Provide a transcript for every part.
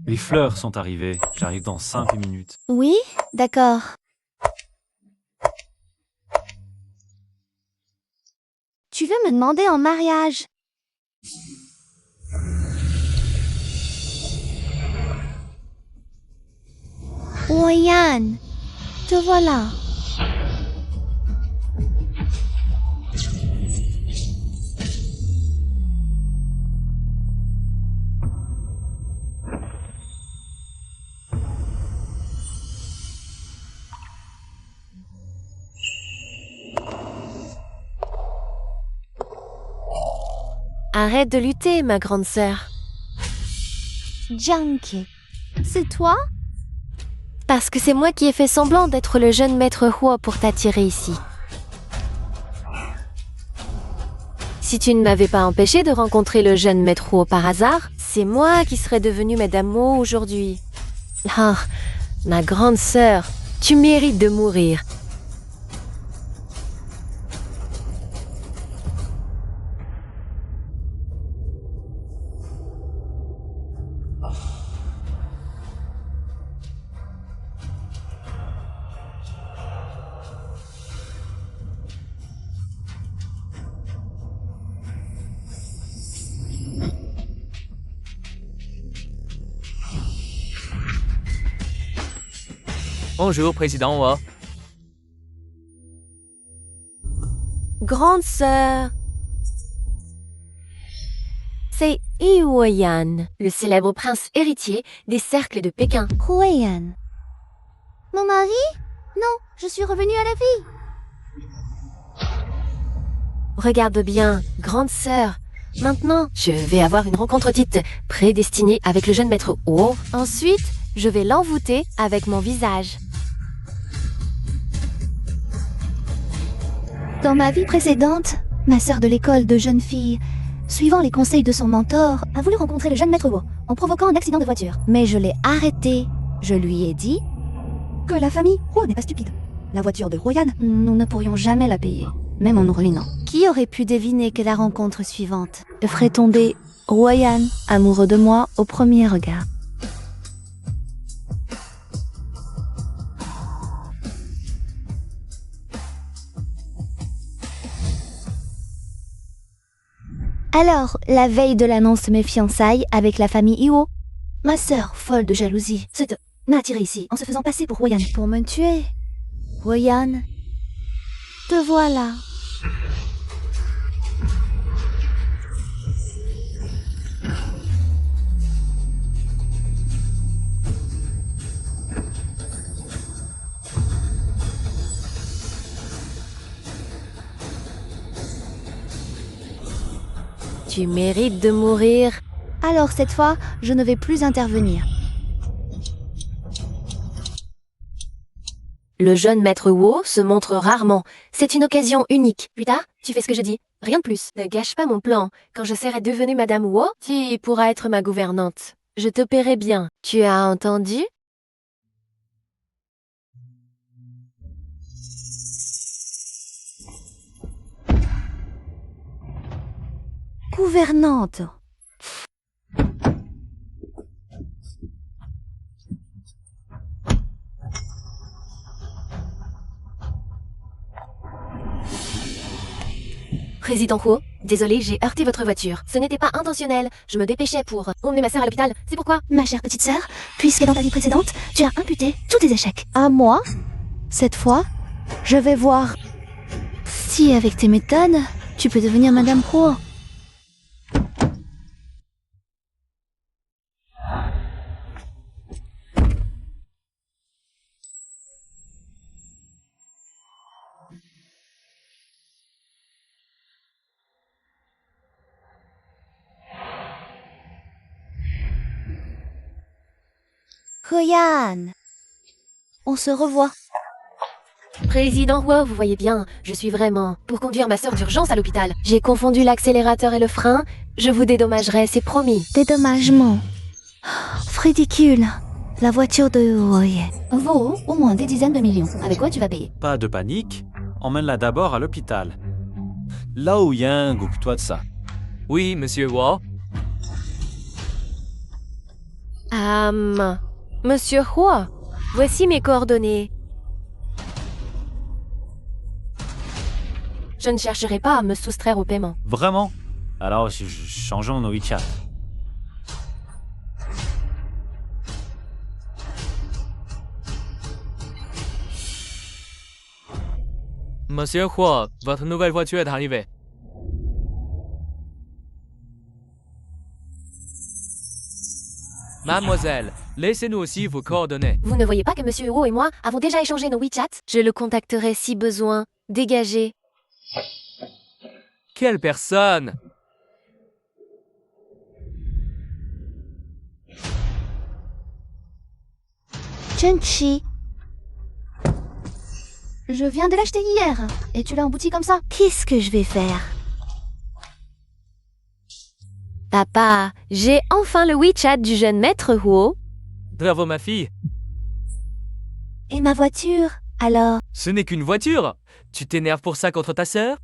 Les fleurs sont arrivées. J'arrive dans 5 minutes. Oui, d'accord. Tu veux me demander en mariage? Royan, te voilà. Arrête de lutter, ma grande sœur. Junkie, c'est toi? Parce que c'est moi qui ai fait semblant d'être le jeune maître Huo pour t'attirer ici. Si tu ne m'avais pas empêché de rencontrer le jeune maître Huo par hasard, c'est moi qui serais devenue Madame Huo aujourd'hui. Ah, ma grande sœur, tu mérites de mourir. Bonjour, Président Wa. Grande sœur. C'est Iwoyan, le célèbre prince héritier des cercles de Pékin. Royan. Mon mari? Non, je suis revenue à la vie. Regarde bien, grande sœur. Maintenant, je vais avoir une rencontre dite prédestinée avec le jeune maître Huo. Ensuite, je vais l'envoûter avec mon visage. Dans ma vie précédente, ma sœur de l'école de jeune fille, suivant les conseils de son mentor, a voulu rencontrer le jeune maître Huo en provoquant un accident de voiture. Mais je l'ai arrêté. Je lui ai dit que la famille Huo n'est pas stupide. La voiture de Royan, nous ne pourrions jamais la payer, même en nous ruinant. Qui aurait pu deviner que la rencontre suivante ferait tomber Royan amoureux de moi au premier regard? Alors, la veille de l'annonce de mes fiançailles avec la famille Huo, ma sœur, folle de jalousie, m'a attirée ici en se faisant passer pour Royan. Pour me tuer. Royan, te voilà. Tu mérites de mourir. Alors cette fois, je ne vais plus intervenir. Le jeune maître Huo se montre rarement. C'est une occasion unique. Plus tard, tu fais ce que je dis. Rien de plus. Ne gâche pas mon plan. Quand je serai devenue Madame Huo, tu pourras être ma gouvernante. Je te paierai bien. Tu as entendu? Gouvernante. Président Huo, désolé, j'ai heurté votre voiture. Ce n'était pas intentionnel. Je me dépêchais pour emmener ma sœur à l'hôpital. C'est pourquoi. Ma chère petite sœur, puisque dans ta vie précédente, tu as imputé tous tes échecs à moi, cette fois, je vais voir si avec tes méthodes, tu peux devenir Madame Huo. Royan, on se revoit. Président Huo, vous voyez bien, je suis vraiment pour conduire ma sœur d'urgence à l'hôpital. J'ai confondu l'accélérateur et le frein. Je vous dédommagerai, c'est promis. Dédommagement. Ridicule. La voiture de Royan vaut au moins des dizaines de millions. Avec quoi tu vas payer? Pas de panique. Emmène-la d'abord à l'hôpital. Là où Yang, occupe-toi de ça. Oui, Monsieur Wa. Monsieur Huo, voici mes coordonnées. Je ne chercherai pas à me soustraire au paiement. Vraiment? Alors, changeons nos WeChat. Monsieur Huo, votre nouvelle voiture est arrivée. Mademoiselle, laissez-nous aussi vos coordonnées. Vous ne voyez pas que Monsieur Huo et moi avons déjà échangé nos WeChat? Je le contacterai si besoin. Dégagez. Quelle personne? Chunchi. Je viens de l'acheter hier. Et tu l'as embouti comme ça? Qu'est-ce que je vais faire? Papa, j'ai enfin le WeChat du jeune maître Huo. Bravo ma fille. Et ma voiture? Alors? Ce n'est qu'une voiture. Tu t'énerves pour ça contre ta sœur?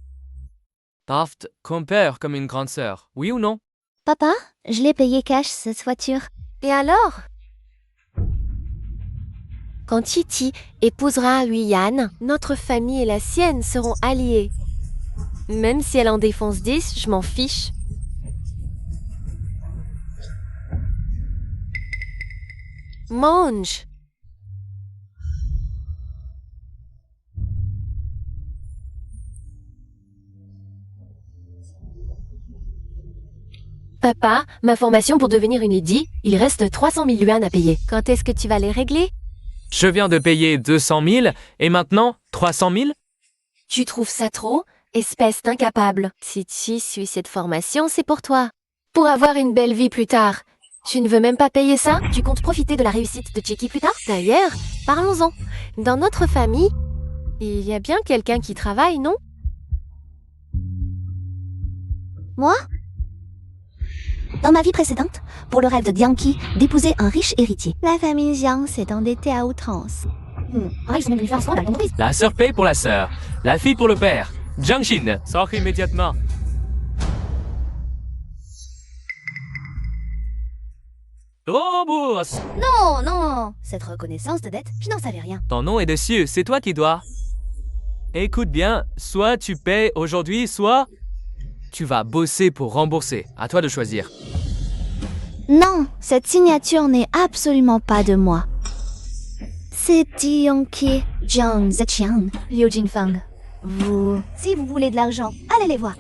Taft compare comme une grande sœur, oui ou non? Papa, je l'ai payé cash cette voiture. Et alors? Quand Titi épousera Huyan, notre famille et la sienne seront alliées. Même si elle en défonce 10, je m'en fiche. Mange! Papa, ma formation pour devenir une lady, il reste 300 000 yuan à payer. Quand est-ce que tu vas les régler? Je viens de payer 200 000 et maintenant 300 000? Tu trouves ça trop? Espèce d'incapable. Si tu suis cette formation, c'est pour toi. Pour avoir une belle vie plus tard. Tu ne veux même pas payer ça? Tu comptes profiter de la réussite de Chiki plus tard? D'ailleurs, parlons-en. Dans notre famille, il y a bien quelqu'un qui travaille, non? Moi? Dans ma vie précédente, pour le rêve de Dianqi d'épouser un riche héritier, la famille Jiang s'est endettée à outrance. La sœur paye pour la sœur, la fille pour le père. Jiangxin, sors immédiatement. Rembourse! Non, non, cette reconnaissance de dette, je n'en savais rien. Ton nom est dessus, c'est toi qui dois. Écoute bien, soit tu payes aujourd'hui, soit tu vas bosser pour rembourser. À toi de choisir. Non, cette signature n'est absolument pas de moi. C'est Dianqi, Jiang Zeqian, Liu Jinfeng. Si vous voulez de l'argent, allez les voir.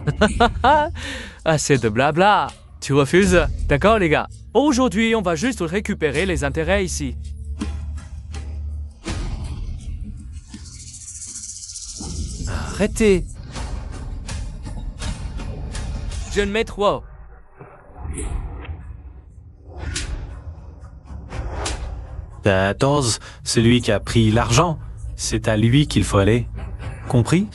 Assez de blabla. Tu refuses? D'accord les gars. Aujourd'hui, on va juste récupérer les intérêts ici. Arrêtez. Jeune maître Huo. Celui qui a pris l'argent. C'est à lui qu'il faut aller. Compris?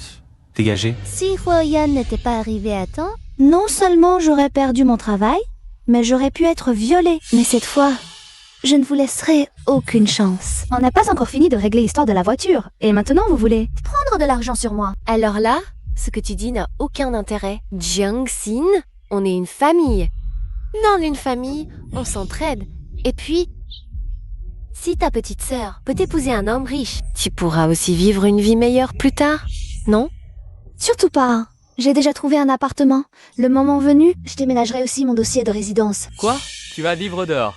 Dégagez. Si Huoyan n'était pas arrivé à temps, non seulement j'aurais perdu mon travail, mais j'aurais pu être violée. Mais cette fois, je ne vous laisserai aucune chance. On n'a pas encore fini de régler l'histoire de la voiture. Et maintenant, vous voulez prendre de l'argent sur moi. Alors là, ce que tu dis n'a aucun intérêt. Jiangxin, on est une famille. Dans une famille, on s'entraide. Et puis, si ta petite sœur peut épouser un homme riche, tu pourras aussi vivre une vie meilleure plus tard, non? Surtout pas. J'ai déjà trouvé un appartement. Le moment venu, je déménagerai aussi mon dossier de résidence. Quoi? Tu vas vivre dehors.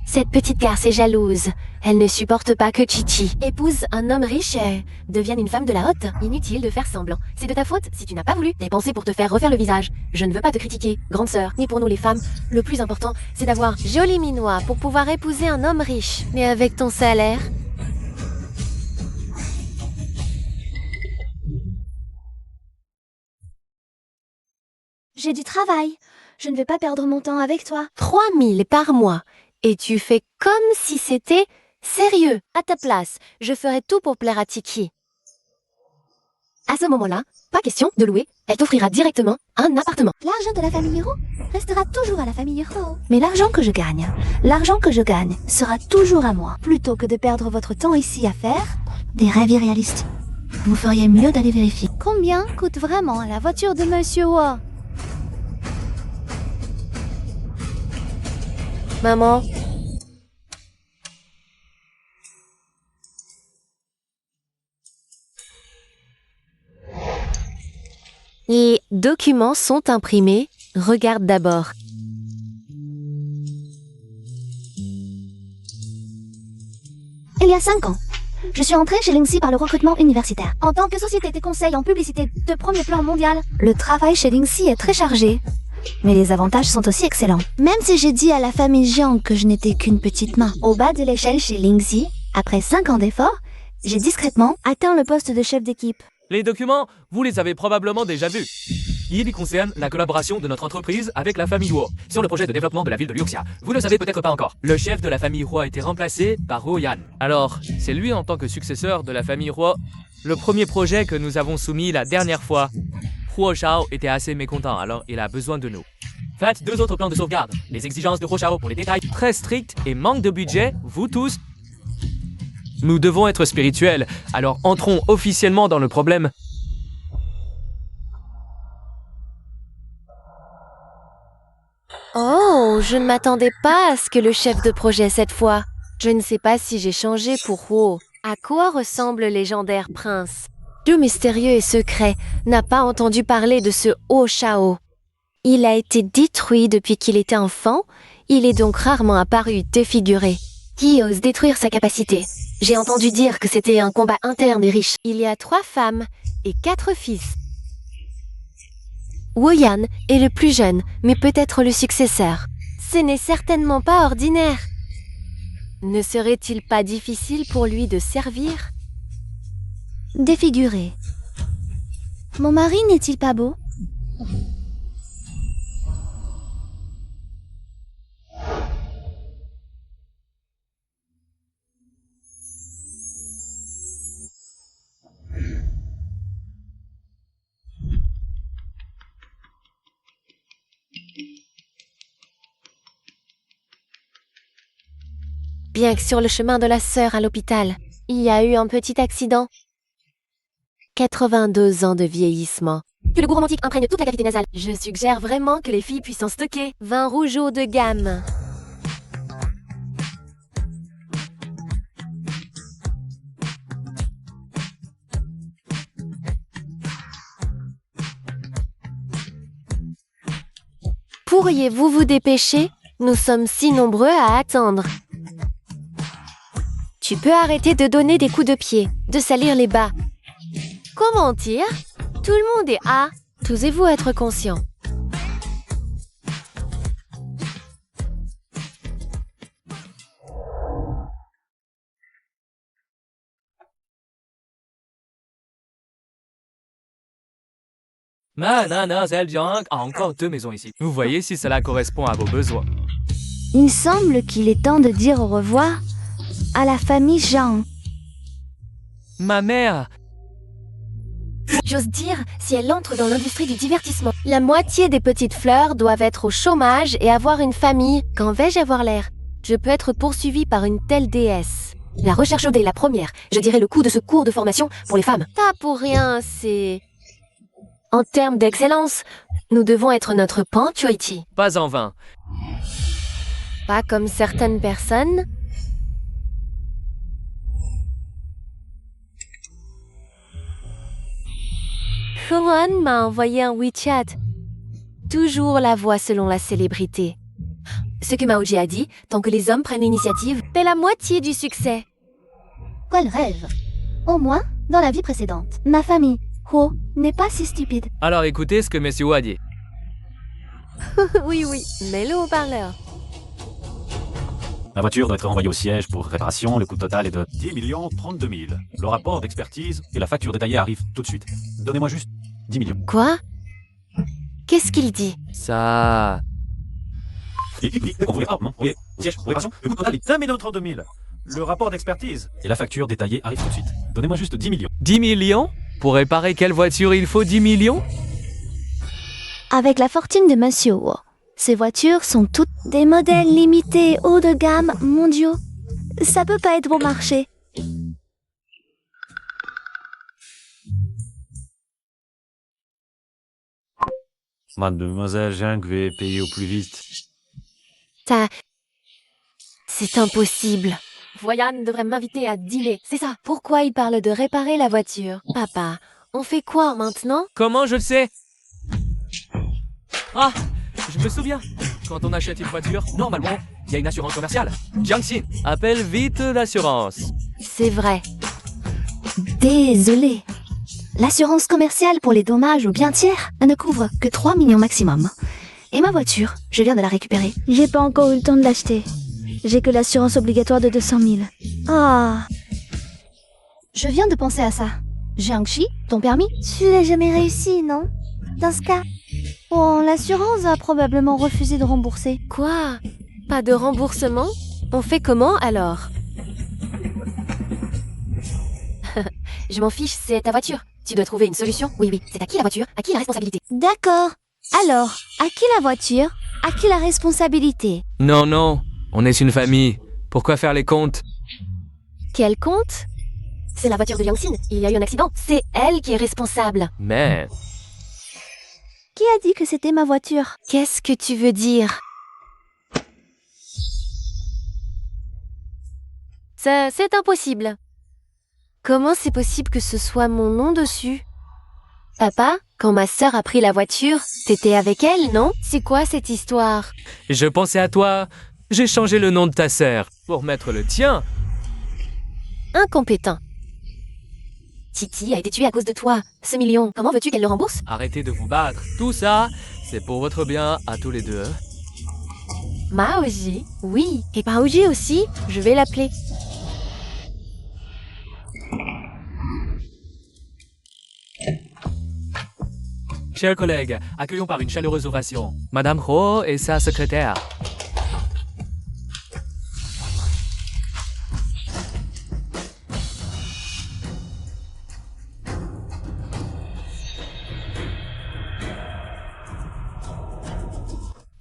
Cette petite garce est jalouse. Elle ne supporte pas que Chichi épouse un homme riche et devienne une femme de la haute. Inutile de faire semblant. C'est de ta faute si tu n'as pas voulu dépenser pour te faire refaire le visage. Je ne veux pas te critiquer, grande sœur, ni pour nous les femmes. Le plus important, c'est d'avoir joli minois pour pouvoir épouser un homme riche. Mais avec ton salaire... J'ai du travail. Je ne vais pas perdre mon temps avec toi. 3 000 par mois. Et tu fais comme si c'était sérieux. À ta place, je ferais tout pour plaire à Tiki. À ce moment-là, pas question de louer. Elle t'offrira directement un appartement. L'argent de la famille Hiro restera toujours à la famille Hiro. Mais l'argent que je gagne sera toujours à moi. Plutôt que de perdre votre temps ici à faire des rêves irréalistes. Vous feriez mieux d'aller vérifier. Combien coûte vraiment la voiture de Monsieur Huo? Maman. Les documents sont imprimés. Regarde d'abord. Il y a 5 ans, je suis entrée chez Linksy par le recrutement universitaire. En tant que société de conseil en publicité de premier plan mondial, le travail chez Linksy est très chargé. Mais les avantages sont aussi excellents. Même si j'ai dit à la famille Jiang que je n'étais qu'une petite main au bas de l'échelle chez Linksy, après 5 ans d'efforts, j'ai discrètement atteint le poste de chef d'équipe. Les documents, vous les avez probablement déjà vus. Ils concernent la collaboration de notre entreprise avec la famille Huo sur le projet de développement de la ville de Liuxia. Vous ne le savez peut-être pas encore. Le chef de la famille Huo a été remplacé par Huo Yan. Alors, c'est lui en tant que successeur de la famille Huo. Le premier projet que nous avons soumis la dernière fois, Huo Shao était assez mécontent, alors il a besoin de nous. Faites 2 autres plans de sauvegarde. Les exigences de Huo Shao pour les détails très stricts et manque de budget, vous tous. Nous devons être spirituels, alors entrons officiellement dans le problème. Oh, je ne m'attendais pas à ce que le chef de projet cette fois. Je ne sais pas si j'ai changé pour Huo. À quoi ressemble le légendaire prince? Dieu mystérieux et secret n'a pas entendu parler de ce Huo Shao. Il a été détruit depuis qu'il était enfant, il est donc rarement apparu défiguré. Qui ose détruire sa capacité? J'ai entendu dire que c'était un combat interne et riche. Il y a 3 femmes et 4 fils. Huo Yan est le plus jeune, mais peut-être le successeur. Ce n'est certainement pas ordinaire. Ne serait-il pas difficile pour lui de servir? Défiguré. Mon mari n'est-il pas beau? Bien que sur le chemin de la sœur à l'hôpital, il y a eu un petit accident. 82 ans de vieillissement. Que le goût romantique imprègne toute la cavité nasale. Je suggère vraiment que les filles puissent en stocker. Vin rouge haut de gamme. Pourriez-vous vous dépêcher? Nous sommes si nombreux à attendre. Tu peux arrêter de donner des coups de pied, de salir les bas. Comment dire? Tout le monde est A. Osez-vous être conscient? Mademoiselle Jiang a encore 2 maisons ici. Vous voyez si cela correspond à vos besoins. Il semble qu'il est temps de dire au revoir à la famille Jiang. Ma mère! J'ose dire si elle entre dans l'industrie du divertissement. La moitié des petites fleurs doivent être au chômage et avoir une famille. Quand vais-je avoir l'air? Je peux être poursuivie par une telle déesse. La recherche OD, la première. Je dirais le coût de ce cours de formation pour les femmes. Pas pour rien, c'est... En termes d'excellence, nous devons être notre ponctualité. Pas en vain. Pas comme certaines personnes. Huan m'a envoyé un WeChat. Toujours la voix selon la célébrité. Ce que Maoji a dit, tant que les hommes prennent l'initiative, c'est la moitié du succès. Quel rêve! Au moins, dans la vie précédente, ma famille, Huo, n'est pas si stupide. Alors écoutez ce que Monsieur Wu a dit. Oui, mets-le au parleur. La voiture doit être envoyée au siège pour réparation. Le coût total est de 10 32 000. Le rapport d'expertise et la facture détaillée arrivent tout de suite. Donnez-moi juste 10 millions. Quoi? Qu'est-ce qu'il dit? Ça... Siège pour réparation. Le coût total est 1 32 000. Le rapport d'expertise et la facture détaillée arrivent tout de suite. Donnez-moi juste 10 millions. 10 millions? Pour réparer quelle voiture il faut 10 millions? Avec la fortune de Monsieur Huo, ces voitures sont toutes des modèles limités haut de gamme mondiaux. Ça peut pas être bon marché. Mademoiselle Jiang, vais payer au plus vite. Ça... C'est impossible. Voyan devrait m'inviter à dîner, c'est ça. Pourquoi il parle de réparer la voiture? Papa, on fait quoi maintenant? Comment je le sais? Ah, je me souviens. Quand on achète une voiture, normalement, il y a une assurance commerciale. Jiangxin, appelle vite l'assurance. C'est vrai. Désolée. L'assurance commerciale pour les dommages aux biens tiers ne couvre que 3 millions maximum. Et ma voiture, je viens de la récupérer. J'ai pas encore eu le temps de l'acheter. J'ai que l'assurance obligatoire de 200 000. Ah. Je viens de penser à ça. Jiangxi, ton permis? Tu l'as jamais réussi, non? Dans ce cas, l'assurance va probablement refuser de rembourser. Quoi? Pas de remboursement? On fait comment alors? Je m'en fiche, c'est ta voiture. Tu dois trouver une solution. Oui, c'est à qui la voiture? À qui la responsabilité? D'accord. Alors, à qui la voiture? À qui la responsabilité? Non, on est une famille. Pourquoi faire les comptes? Quel compte? C'est la voiture de Jiangxin. Il y a eu un accident. C'est elle qui est responsable. Mais... Qui a dit que c'était ma voiture? Qu'est-ce que tu veux dire? Ça, c'est impossible. Comment c'est possible que ce soit mon nom dessus? Papa, quand ma sœur a pris la voiture, t'étais avec elle, non? C'est quoi cette histoire? Je pensais à toi. J'ai changé le nom de ta sœur pour mettre le tien. Incompétent. Titi a été tuée à cause de toi. Ce million, comment veux-tu qu'elle le rembourse? Arrêtez de vous battre. Tout ça, c'est pour votre bien à tous les deux. Maoji? Oui. Et Maoji aussi? Je vais l'appeler. Chers collègues, accueillons par une chaleureuse ovation Madame Ho et sa secrétaire.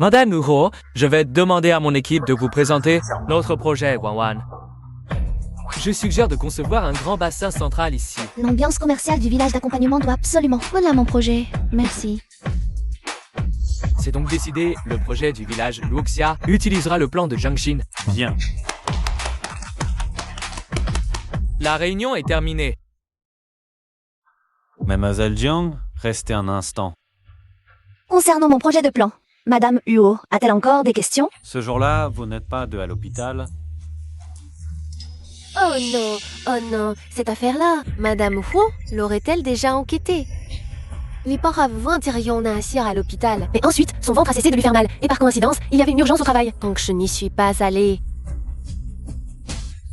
Madame Ho, je vais demander à mon équipe de vous présenter notre projet, Wanwan. Je suggère de concevoir un grand bassin central ici. L'ambiance commerciale du village d'accompagnement doit absolument... Voilà mon projet. Merci. C'est donc décidé, le projet du village Luxia utilisera le plan de Jiangxin. Bien. La réunion est terminée. Mademoiselle Jiang, restez un instant. Concernant mon projet de plan, Madame Huo a-t-elle encore des questions? Ce jour-là, vous n'êtes pas à l'hôpital. Oh non, cette affaire-là, Madame Huo l'aurait-elle déjà enquêtée? Les pauvres intérieurs naissirent à l'hôpital. Mais ensuite, son ventre a cessé de lui faire mal. Et par coïncidence, il y avait une urgence au travail. Donc je n'y suis pas allée.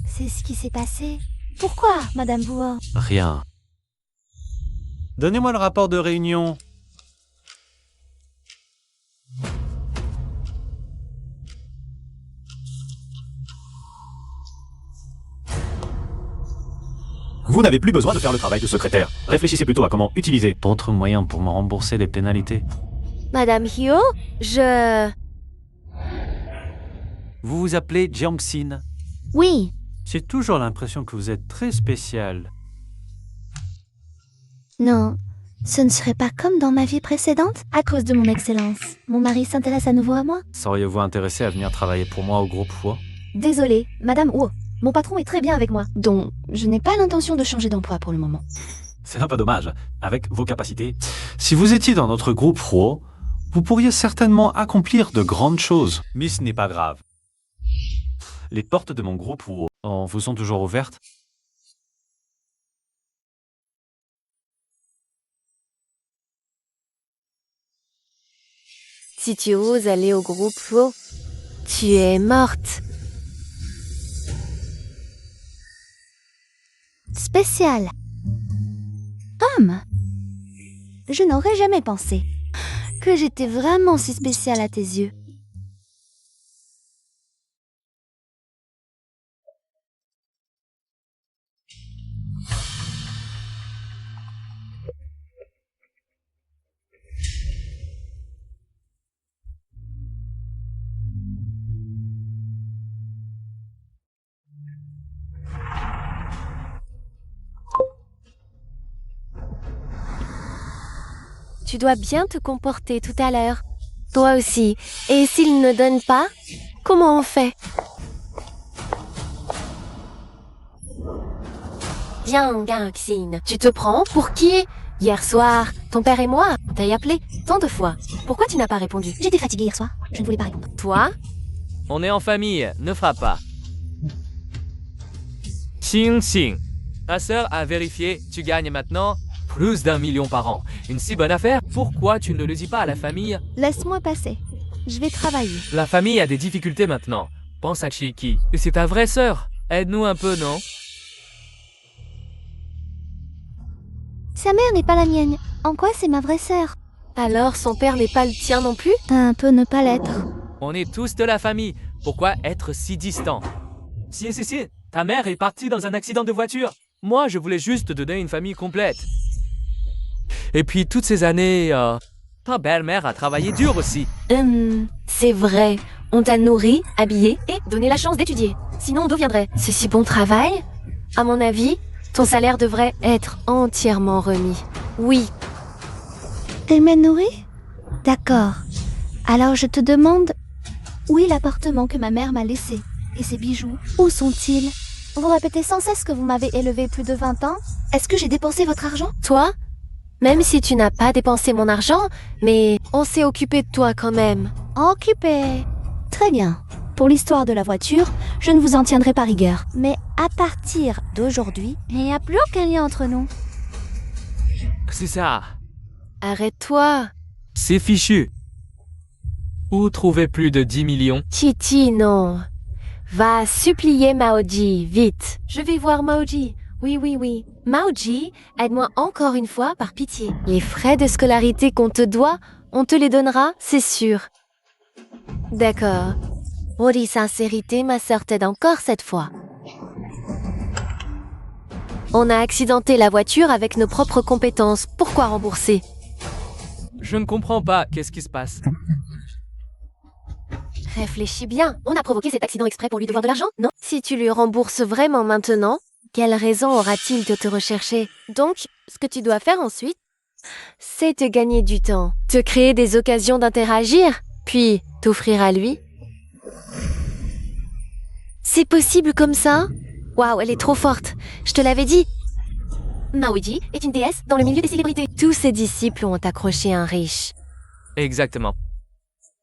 C'est ce qui s'est passé. Pourquoi, Madame Huo? Rien. Donnez-moi le rapport de réunion. Vous n'avez plus besoin de faire le travail de secrétaire. Réfléchissez plutôt à comment utiliser d'autres moyens pour me rembourser les pénalités. Madame Huo, Vous vous appelez Jiangxin. Oui. J'ai toujours l'impression que vous êtes très spécial. Non, ce ne serait pas comme dans ma vie précédente à cause de mon excellence. Mon mari s'intéresse à nouveau à moi. Seriez-vous intéressé à venir travailler pour moi au groupe Huo? Désolée, Madame Huo. Mon patron est très bien avec moi, donc je n'ai pas l'intention de changer d'emploi pour le moment. C'est un peu dommage. Avec vos capacités... Si vous étiez dans notre groupe Huo, vous pourriez certainement accomplir de grandes choses. Mais ce n'est pas grave. Les portes de mon groupe Huo vous sont toujours ouvertes? si tu oses aller au groupe Huo, tu es morte. Spécial. Homme. Je n'aurais jamais pensé que j'étais vraiment si spéciale à tes yeux. Tu dois bien te comporter tout à l'heure. Toi aussi. Et s'il ne donne pas, comment on fait? Bien, Xin. Tu te prends pour qui? Hier soir, ton père et moi, t'as appelé tant de fois. Pourquoi tu n'as pas répondu? J'étais fatiguée hier soir, je ne voulais pas répondre. Toi? On est en famille, ne frappe pas. Xing Xing. Ta sœur a vérifié, tu gagnes maintenant plus d'1 million par an. Une si bonne affaire, pourquoi tu ne le dis pas à la famille? Laisse-moi passer. Je vais travailler. La famille a des difficultés maintenant. Pense à Chiki. Et c'est ta vraie sœur. Aide-nous un peu, non? Sa mère n'est pas la mienne. En quoi c'est ma vraie sœur? Alors son père n'est pas le tien non plus? Un peu ne pas l'être. On est tous de la famille. Pourquoi être si distant? Si. Ta mère est partie dans un accident de voiture. Moi, je voulais juste te donner une famille complète. Et puis, toutes ces années, ta belle-mère a travaillé dur aussi. C'est vrai. On t'a nourri, habillé et donné la chance d'étudier. Sinon, d'où viendrait ce si bon travail? À mon avis, ton salaire devrait être entièrement remis. Oui. Elle m'a nourrie? D'accord. Alors je te demande, où est l'appartement que ma mère m'a laissé? Et ses bijoux, où sont-ils? Vous répétez sans cesse que vous m'avez élevé plus de 20 ans? Est-ce que j'ai dépensé votre argent? Toi? Même si tu n'as pas dépensé mon argent, mais on s'est occupé de toi quand même. Occupé. Très bien. Pour l'histoire de la voiture, je ne vous en tiendrai pas rigueur. Mais à partir d'aujourd'hui, il n'y a plus aucun lien entre nous. C'est ça. Arrête-toi. C'est fichu. Où trouver plus de 10 millions? Titi, non. Va supplier Maoji, vite. Je vais voir Maoji. Oui. Maoji, aide-moi encore une fois par pitié. Les frais de scolarité qu'on te doit, on te les donnera, c'est sûr. D'accord. Maudit sincérité, ma sœur t'aide encore cette fois. On a accidenté la voiture avec nos propres compétences. Pourquoi rembourser? Je ne comprends pas. Qu'est-ce qui se passe? Réfléchis bien. On a provoqué cet accident exprès pour lui devoir de l'argent, non? Si tu lui rembourses vraiment maintenant, quelle raison aura-t-il de te rechercher? Donc, ce que tu dois faire ensuite, c'est te gagner du temps, te créer des occasions d'interagir, puis t'offrir à lui. C'est possible comme ça? Waouh, elle est trop forte. Je te l'avais dit. Maoji est une déesse dans le milieu des célébrités. Tous ses disciples ont accroché un riche. Exactement.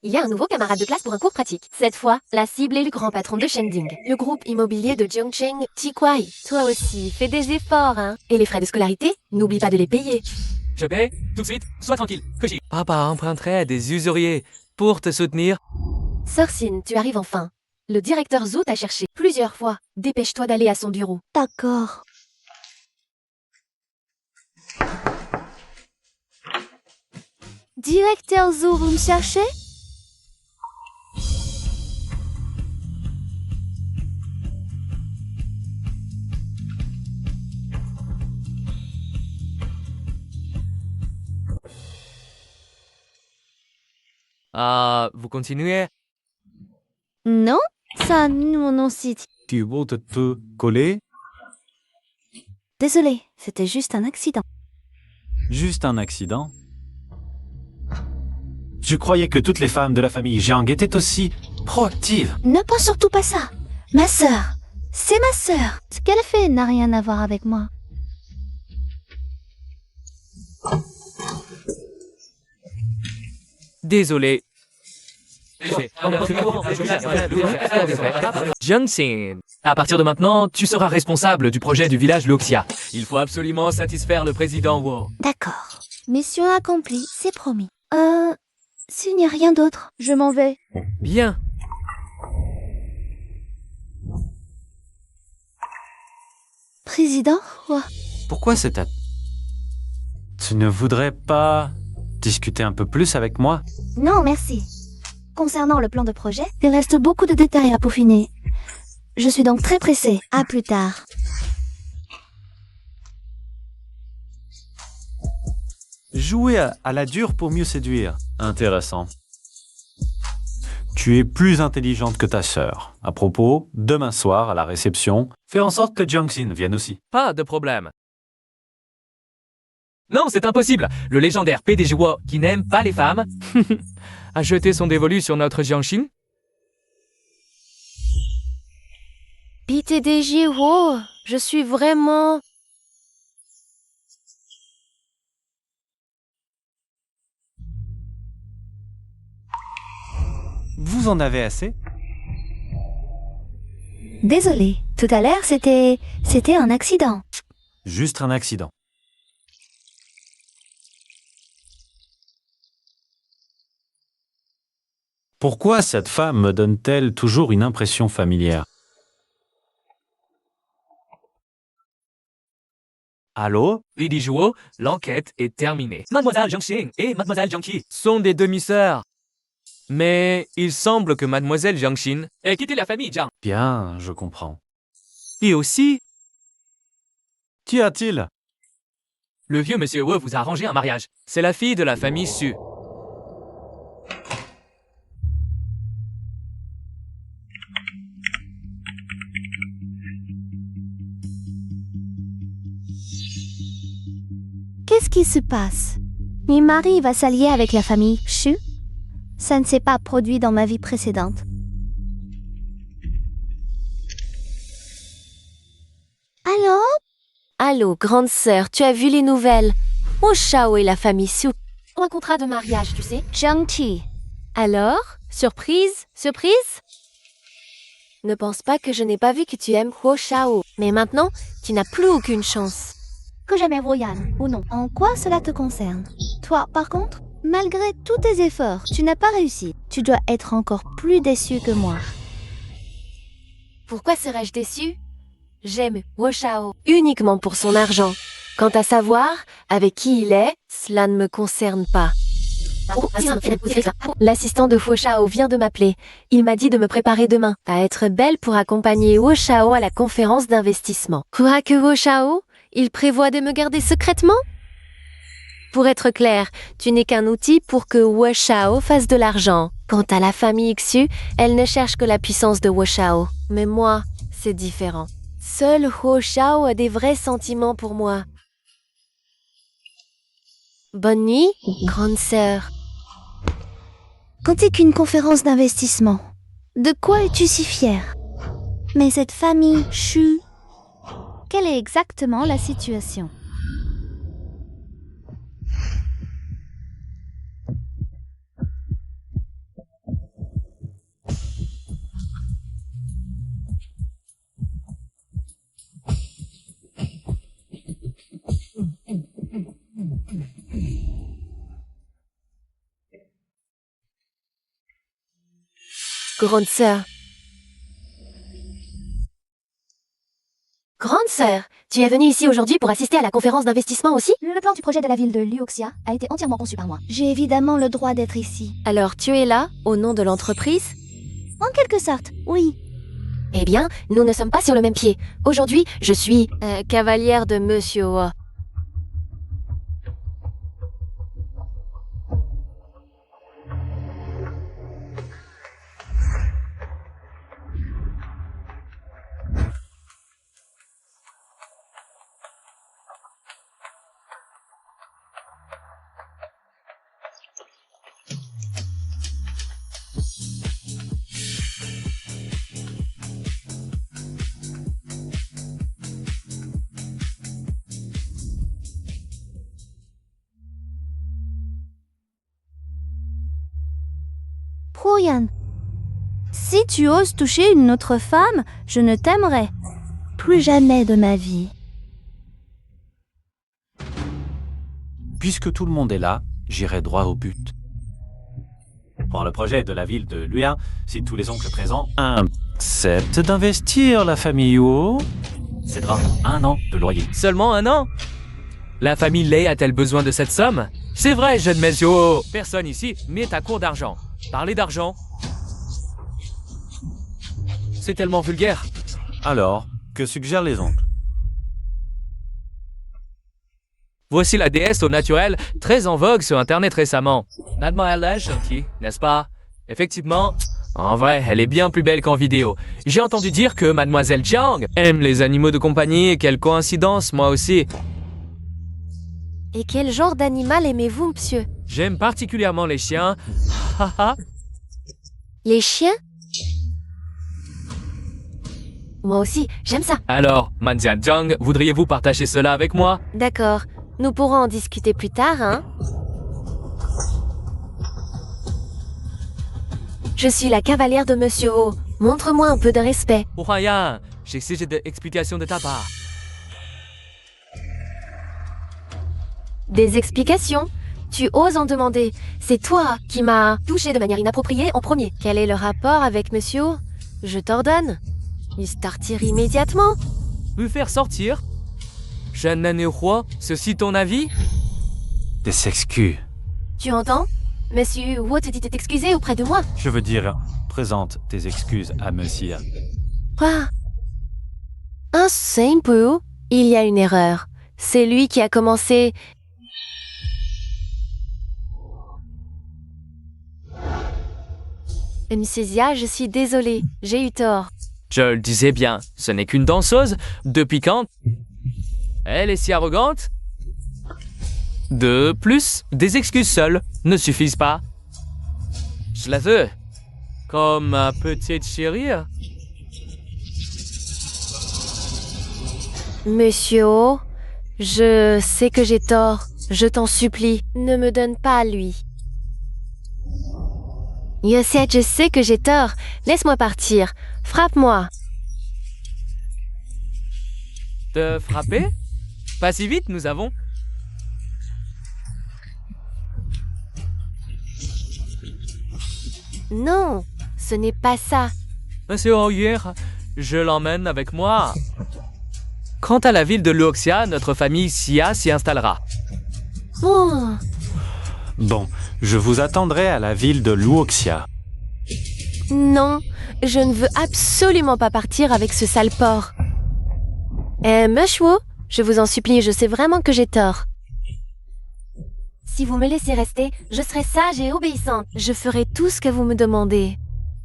Il y a un nouveau camarade de classe pour un cours pratique. Cette fois, la cible est le grand patron de Shending, le groupe immobilier de Jiangcheng, Tikwai. Toi aussi, fais des efforts, hein. Et les frais de scolarité, n'oublie pas de les payer. Je paie tout de suite. Sois tranquille. Fuji. Papa emprunterait à des usuriers pour te soutenir. Sœur Sin, tu arrives enfin. Le directeur Zhou t'a cherché plusieurs fois. Dépêche-toi d'aller à son bureau. D'accord. Directeur Zhou, vous me cherchez? Vous continuez? Non, ça, mon nom site. Tu veux te coller? Désolé, c'était juste un accident. Juste un accident? Je croyais que toutes les femmes de la famille Jiang étaient aussi proactives. Ne pense surtout pas ça. Ma sœur, c'est ma sœur. Ce qu'elle fait n'a rien à voir avec moi. Désolé. Jiangxin, à partir de maintenant, tu seras responsable du projet du village Luxia. Il faut absolument satisfaire le président Wu. D'accord. Mission accomplie, c'est promis. S'il n'y a rien d'autre, je m'en vais. Bien. Président, quoi? Pourquoi cette Tu ne voudrais pas discuter un peu plus avec moi? Non, merci. Concernant le plan de projet, il reste beaucoup de détails à peaufiner. Je suis donc très pressée. À plus tard. Jouer à la dure pour mieux séduire. Intéressant. Tu es plus intelligente que ta sœur. À propos, demain soir, à la réception, fais en sorte que Jiangxin vienne aussi. Pas de problème. Non, c'est impossible. Le légendaire PDG Wu, qui n'aime pas les femmes, a jeté son dévolu sur notre Jiangxin. PTDG Wu, je suis vraiment Vous en avez assez? Désolée, tout à l'heure c'était un accident. Juste un accident. Pourquoi cette femme me donne-t-elle toujours une impression familière? Allô? Lady Zhuo, l'enquête est terminée. Mademoiselle Jiang Xing et Mademoiselle Jiang Qi sont des demi-sœurs. Mais il semble que Mademoiselle Jiang Xin ait quitté la famille Jiang. Bien, je comprends. Et aussi, Qu'y a-t-il? le vieux monsieur Wu vous a arrangé un mariage. C'est la fille de la famille Su. Qu'est-ce qui se passe? Mon mari va s'allier avec la famille Shu? Ça ne s'est pas produit dans ma vie précédente. Alors? Allô, grande sœur, tu as vu les nouvelles? Wu Shao et la famille Su ont un contrat de mariage, tu sais. Jiang Qi. Alors? Surprise? Surprise? Ne pense pas que je n'ai pas vu que tu aimes Wu Shao. Mais maintenant, tu n'as plus aucune chance. Que j'aimais Royan, ou non? En quoi cela te concerne? Toi, par contre, malgré tous tes efforts, tu n'as pas réussi. Tu dois être encore plus déçu que moi. Pourquoi serais-je déçue? J'aime Wu Shao uniquement pour son argent. Quant à savoir avec qui il est, cela ne me concerne pas. L'assistant de Wu Shao vient de m'appeler. Il m'a dit de me préparer demain à être belle pour accompagner Wu Shao à la conférence d'investissement. Quoi que Wu Shao? Il prévoit de me garder secrètement? Pour être clair, tu n'es qu'un outil pour que Wu Shao fasse de l'argent. Quant à la famille Xu, elle ne cherche que la puissance de Wu Shao. Mais moi, c'est différent. Seul Wu Shao a des vrais sentiments pour moi. Bonne nuit, grande sœur. Quand c'est qu'une conférence d'investissement, de quoi es-tu si fière? Mais cette famille Shu, quelle est exactement la situation? Grande sœur. Grande sœur, tu es venue ici aujourd'hui pour assister à la conférence d'investissement aussi? Le plan du projet de la ville de Luoxia a été entièrement conçu par moi. J'ai évidemment le droit d'être ici. Alors tu es là, au nom de l'entreprise? En quelque sorte, oui. Eh bien, nous ne sommes pas sur le même pied. Aujourd'hui, je suis cavalière de Monsieur Wu. Proyan, si tu oses toucher une autre femme, je ne t'aimerai plus jamais de ma vie. Puisque tout le monde est là, j'irai droit au but. Pour le projet de la ville de Luyan, si tous les oncles présents acceptent d'investir la famille Wu, cédera 1 an de loyer. Seulement 1 an? La famille Lei a-t-elle besoin de cette somme? C'est vrai, jeune monsieur. Personne ici n'est à court d'argent. Parler d'argent, c'est tellement vulgaire. Alors, que suggèrent les oncles? Voici la déesse au naturel, très en vogue sur Internet récemment. Mademoiselle Gentil, n'est-ce pas? Effectivement, en vrai, elle est bien plus belle qu'en vidéo. J'ai entendu dire que Mademoiselle Jiang aime les animaux de compagnie et quelle coïncidence, moi aussi. Et quel genre d'animal aimez-vous, monsieur? J'aime particulièrement les chiens. Les chiens? Moi aussi, j'aime ça. Alors, Manzian Zhang, voudriez-vous partager cela avec moi? D'accord, nous pourrons en discuter plus tard, hein? Je suis la cavalière de Monsieur Ho. Montre-moi un peu de respect. Royan, j'exige des explications de ta part. Des explications? Tu oses en demander. C'est toi qui m'as touché de manière inappropriée en premier. Quel est le rapport avec Monsieur Ho? Je t'ordonne. Il sortir immédiatement. Vous faire sortir? Jeune nain roi, ceci ton avis? Des excuses. Tu entends? Monsieur Ho te dit de t'excuser auprès de moi. Je veux dire, présente tes excuses à monsieur. Quoi? Un simple. Il y a une erreur. C'est lui qui a commencé. Monsieur Zia, je suis désolée. J'ai eu tort. Je le disais bien, ce n'est qu'une danseuse. Depuis quand? Elle est si arrogante? De plus, des excuses seules ne suffisent pas. Je la veux. Comme ma petite chérie. Monsieur Ho, je sais que j'ai tort. Je t'en supplie, ne me donne pas à lui. Yoset, je sais que j'ai tort. Laisse-moi partir. Frappe-moi. Te frapper? Pas si vite, nous avons. Non, ce n'est pas ça. Monsieur Hoyer, je l'emmène avec moi. Quant à la ville de Luoxia, notre famille Xia s'y installera. Oh, Bon, je vous attendrai à la ville de Luoxia. non, je ne veux absolument pas partir avec ce sale porc. Monsieur Ho, je vous en supplie, je sais vraiment que j'ai tort. Si vous me laissez rester, je serai sage et obéissante. Je ferai tout ce que vous me demandez.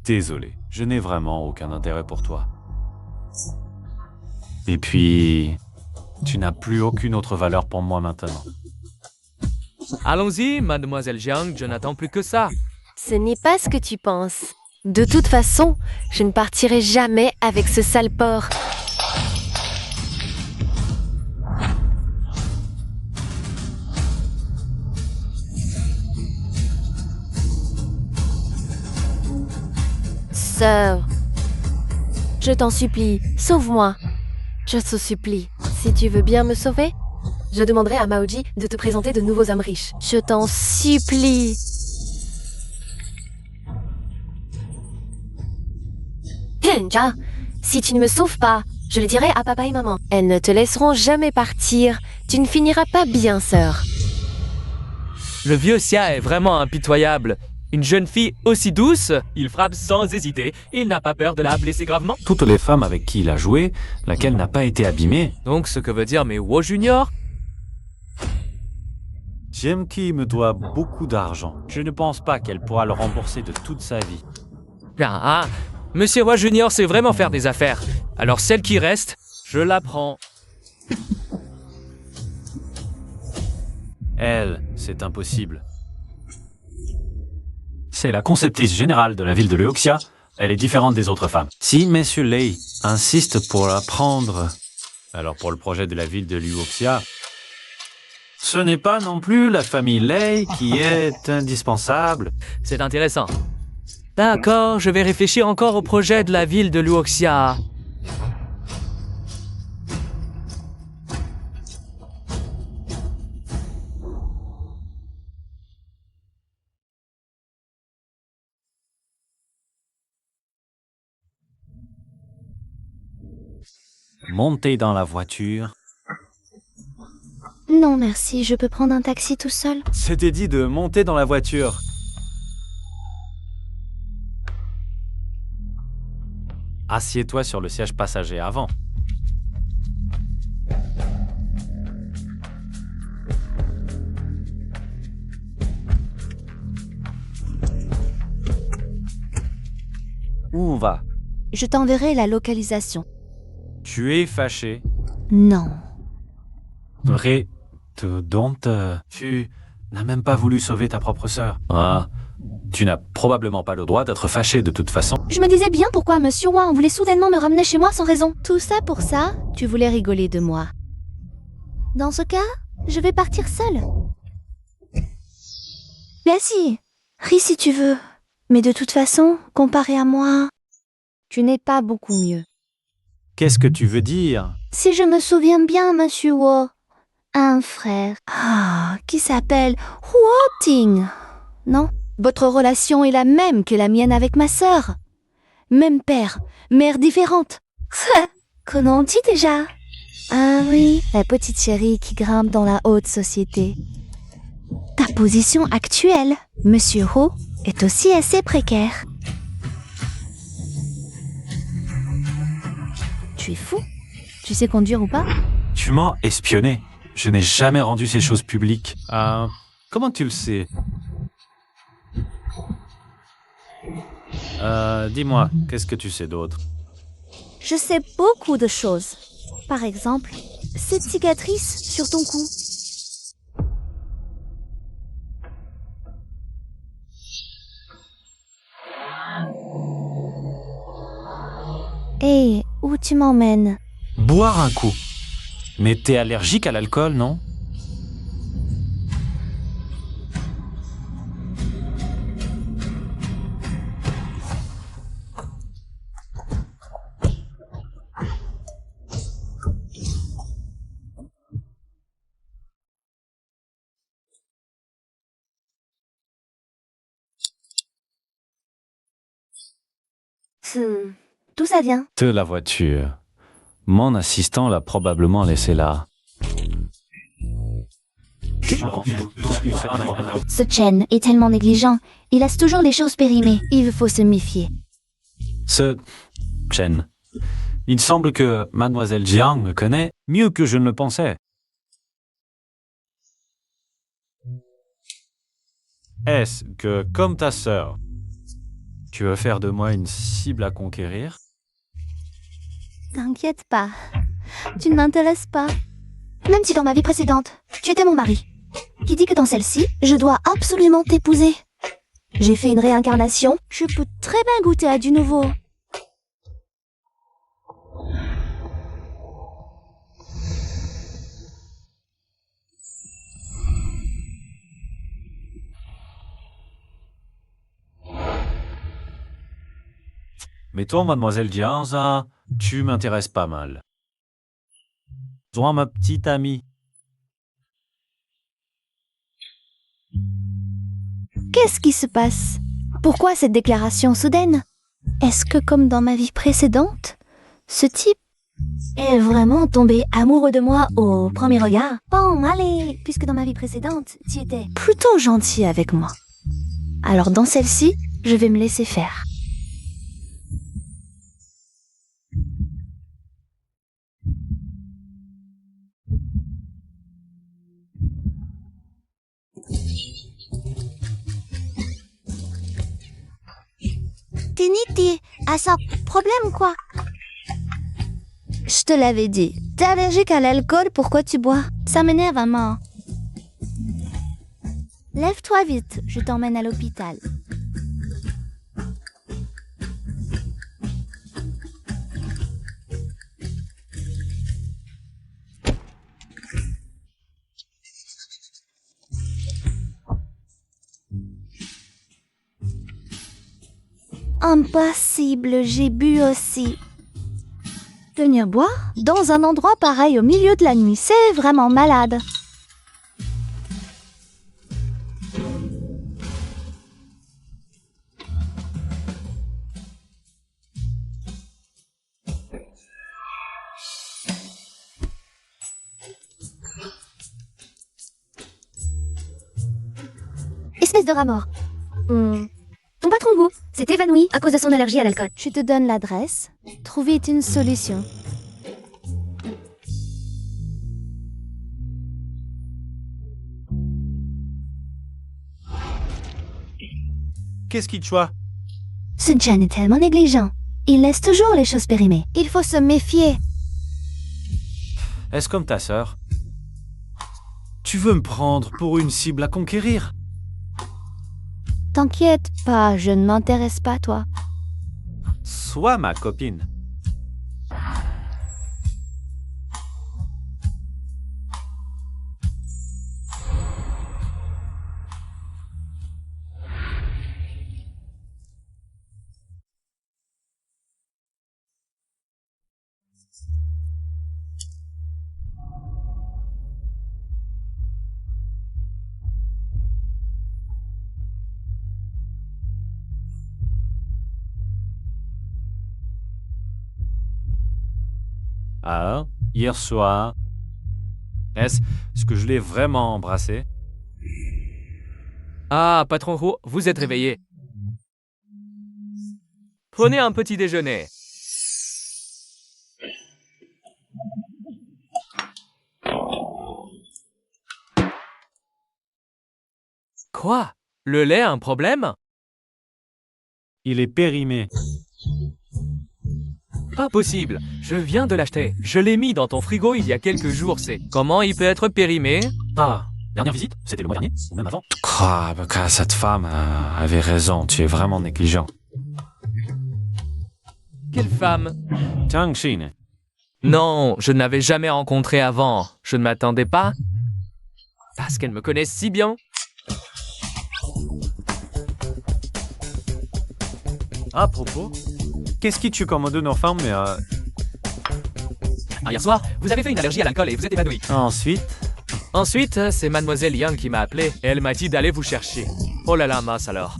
Désolé, je n'ai vraiment aucun intérêt pour toi. Et puis, tu n'as plus aucune autre valeur pour moi maintenant. Allons-y, mademoiselle Jiang, je n'attends plus que ça. Ce n'est pas ce que tu penses. De toute façon, je ne partirai jamais avec ce sale porc. Sœur, je t'en supplie, sauve-moi. Je te supplie, si tu veux bien me sauver, je demanderai à Maoji de te présenter de nouveaux hommes riches. Je t'en supplie. Kenja, si tu ne me sauves pas, je le dirai à papa et maman. Elles ne te laisseront jamais partir. Tu ne finiras pas bien, sœur. Le vieux Xia est vraiment impitoyable. Une jeune fille aussi douce, il frappe sans hésiter. Il n'a pas peur de la blesser gravement. Toutes les femmes avec qui il a joué, laquelle n'a pas été abîmée, Donc ce que veut dire mes Wo Junior? Jiemki me doit beaucoup d'argent. Je ne pense pas qu'elle pourra le rembourser de toute sa vie. Ah, Monsieur Wo Junior sait vraiment faire des affaires. Alors celle qui reste, je la prends. Elle, c'est impossible. C'est la conceptrice générale de la ville de Luoxia. Elle est différente des autres femmes. Si Monsieur Lei insiste pour la prendre, alors pour le projet de la ville de Luoxia, ce n'est pas non plus la famille Lei qui est indispensable. C'est intéressant. D'accord, je vais réfléchir encore au projet de la ville de Luoxia. Montez dans la voiture. Non, merci, je peux prendre un taxi tout seul. C'était dit de monter dans la voiture. Assieds-toi sur le siège passager avant. Où on va? Je t'enverrai la localisation. Tu es fâché. Non. Vrai. Tu n'as même pas voulu sauver ta propre sœur. Ah. Tu n'as probablement pas le droit d'être fâché de toute façon. Je me disais bien pourquoi Monsieur Wang voulait soudainement me ramener chez moi sans raison. Tout ça pour ça, tu voulais rigoler de moi. Dans ce cas, je vais partir seule. Bien si, ris si tu veux. Mais de toute façon, comparé à moi, tu n'es pas beaucoup mieux. Qu'est-ce que tu veux dire? Si je me souviens bien, Monsieur Wu a un frère. Qui s'appelle Huo Ting. Non? Votre relation est la même que la mienne avec ma sœur. Même père, mère différente. Comment on dit déjà? Ah oui, la petite chérie qui grimpe dans la haute société. Ta position actuelle, Monsieur Ho, est aussi assez précaire. Tu es fou? Tu sais conduire ou pas? Tu m'as espionné. Je n'ai jamais rendu ces choses publiques. Comment tu le sais? Dis-moi, qu'est-ce que tu sais d'autre? Je sais beaucoup de choses. Par exemple, cette cicatrice sur ton cou. Hé, où tu m'emmènes? Boire un coup. Mais t'es allergique à l'alcool, non? D'où ça vient? De la voiture. Mon assistant l'a probablement laissé là. Ce Chen est tellement négligent. Il laisse toujours les choses périmées. Il faut se méfier. Ce Chen. Il semble que Mademoiselle Jiang me connaît mieux que je ne le pensais. Est-ce que, comme ta sœur, tu veux faire de moi une cible à conquérir? T'inquiète pas. Tu ne m'intéresses pas. Même si dans ma vie précédente, tu étais mon mari. Qui dit que dans celle-ci, je dois absolument t'épouser. J'ai fait une réincarnation. Je peux très bien goûter à du nouveau. Mais toi, Mademoiselle Jiang, ça, tu m'intéresses pas mal. Toi, ma petite amie. Qu'est-ce qui se passe? Pourquoi cette déclaration soudaine? Est-ce que, comme dans ma vie précédente, ce type est vraiment tombé amoureux de moi au premier regard? Bon, allez, puisque dans ma vie précédente, tu étais plutôt gentil avec moi. Alors dans celle-ci, je vais me laisser faire. T'es à ça, problème quoi? Je te l'avais dit. T'es allergique à l'alcool, pourquoi tu bois? Ça m'énerve à mort. Lève-toi vite, je t'emmène à l'hôpital. Impossible, j'ai bu aussi. Venir boire dans un endroit pareil au milieu de la nuit, c'est vraiment malade. Espèce de rat mort. Ton patron Wu s'est évanoui à cause de son allergie à l'alcool. Je te donne l'adresse. Trouver est une solution. Qu'est-ce qui te choisit? Ce Chen est tellement négligent. Il laisse toujours les choses périmées. Il faut se méfier. Est-ce comme ta sœur? Tu veux me prendre pour une cible à conquérir? T'inquiète pas, je ne m'intéresse pas à toi. Sois ma copine. Alors, hier soir, est-ce que je l'ai vraiment embrassé? Ah, patron Huo, vous êtes réveillé. Prenez un petit déjeuner. Quoi? Le lait a un problème? Il est périmé. Pas possible. Je viens de l'acheter. Je l'ai mis dans ton frigo il y a quelques jours, c'est... Comment il peut être périmé? Ah, dernière visite? C'était le mois dernier? Ou même avant? Ah, bah, cette femme avait raison. Tu es vraiment négligent. Quelle femme? Tang Xin. Non, je ne l'avais jamais rencontrée avant. Je ne m'attendais pas. Parce qu'elle me connaît si bien. À propos, qu'est-ce qui tue comme de nos femmes, mais Hier soir, vous avez fait une allergie à l'alcool et vous êtes évanoui. Ensuite, C'est Mademoiselle Yang qui m'a appelé et elle m'a dit d'aller vous chercher. Oh là là, mince alors.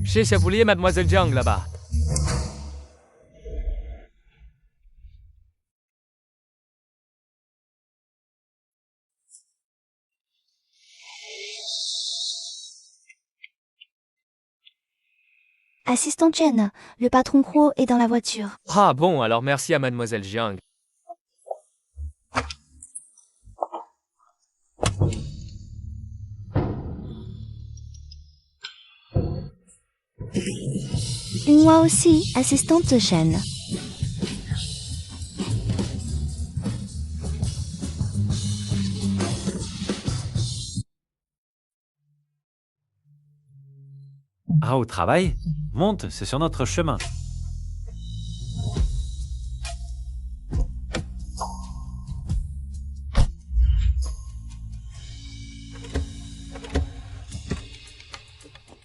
Chez Chavoulier, Mademoiselle Yang là-bas. Assistant Chen, le patron Huo est dans la voiture. Ah bon, alors merci à Mademoiselle Jiang. Moi aussi, assistante Chen. Ah, au travail? Monte, c'est sur notre chemin.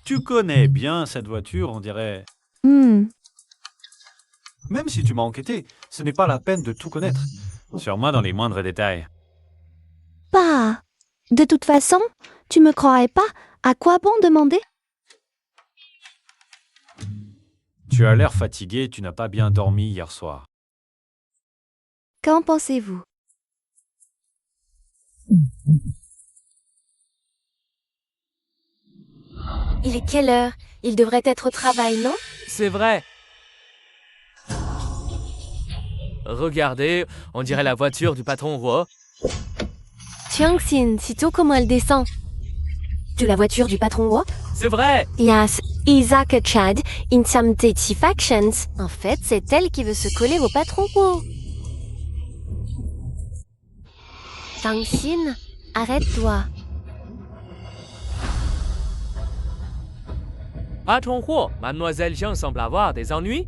Tu connais bien cette voiture, on dirait. Hmm. Même si tu m'as enquêté, ce n'est pas la peine de tout connaître. Sûrement dans les moindres détails. Bah, de toute façon, tu me croirais pas? À quoi bon demander? Tu as l'air fatigué, tu n'as pas bien dormi hier soir. Qu'en pensez-vous? Il est quelle heure? Il devrait être au travail, non? C'est vrai. Regardez, on dirait la voiture du patron Huo. Tiangxin, sitôt comment elle descend. De la voiture du patron Huo? C'est vrai. Yes, Isaac Chad, in some factions. En fait, c'est elle qui veut se coller au patron Huo. Tiangxin, arrête-toi. Patron Huo, Mademoiselle Jiang semble avoir des ennuis.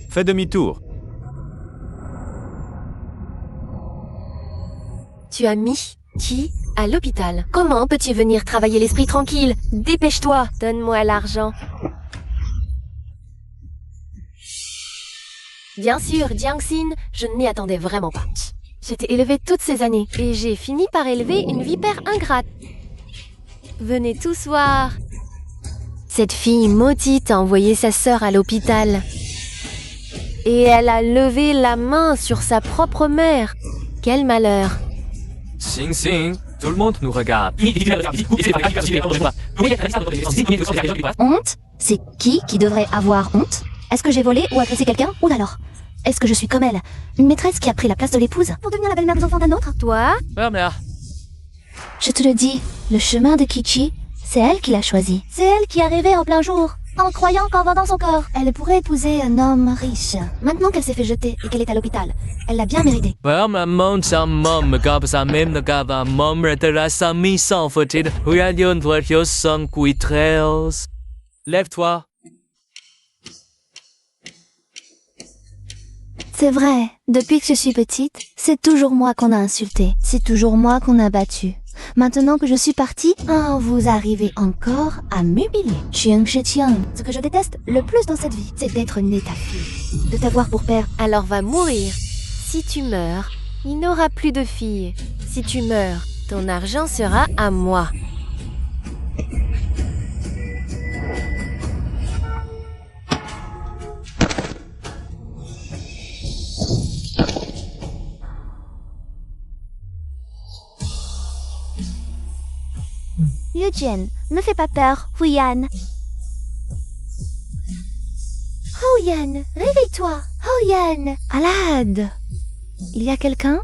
Fais demi-tour. Tu as mis qui à l'hôpital? Comment peux-tu venir travailler l'esprit tranquille? Dépêche-toi, donne-moi l'argent. Bien sûr, Jiangxin, je ne m'y attendais vraiment pas. J'étais élevée toutes ces années et j'ai fini par élever une vipère ingrate. Venez tous voir. Cette fille maudite a envoyé sa sœur à l'hôpital. Et elle a levé la main sur sa propre mère. Quel malheur. Xing Xing, tout le monde nous regarde. Honte? C'est qui devrait avoir honte? Est-ce que j'ai volé ou agressé quelqu'un? Ou alors? Est-ce que je suis comme elle? Une maîtresse qui a pris la place de l'épouse pour devenir la belle-mère des enfants d'un autre? Toi? Merde. Je te le dis, le chemin de Kichi, c'est elle qui l'a choisi. C'est elle qui a rêvé en plein jour, en croyant qu'en vendant son corps, elle pourrait épouser un homme riche. Maintenant qu'elle s'est fait jeter et qu'elle est à l'hôpital, elle l'a bien mérité. Lève-toi. C'est vrai, depuis que je suis petite, c'est toujours moi qu'on a insulté. C'est toujours moi qu'on a battu. Maintenant que je suis partie, vous arrivez encore à m'humilier. Chiang Shi Chiang. Ce que je déteste le plus dans cette vie, c'est d'être née ta fille. de t'avoir pour père. Alors va mourir. Si tu meurs, il n'aura plus de filles. Si tu meurs, ton argent sera à moi. Eugène, ne fais pas peur, Huyan. Huyan, réveille-toi. Huyan. Alad. Il y a quelqu'un?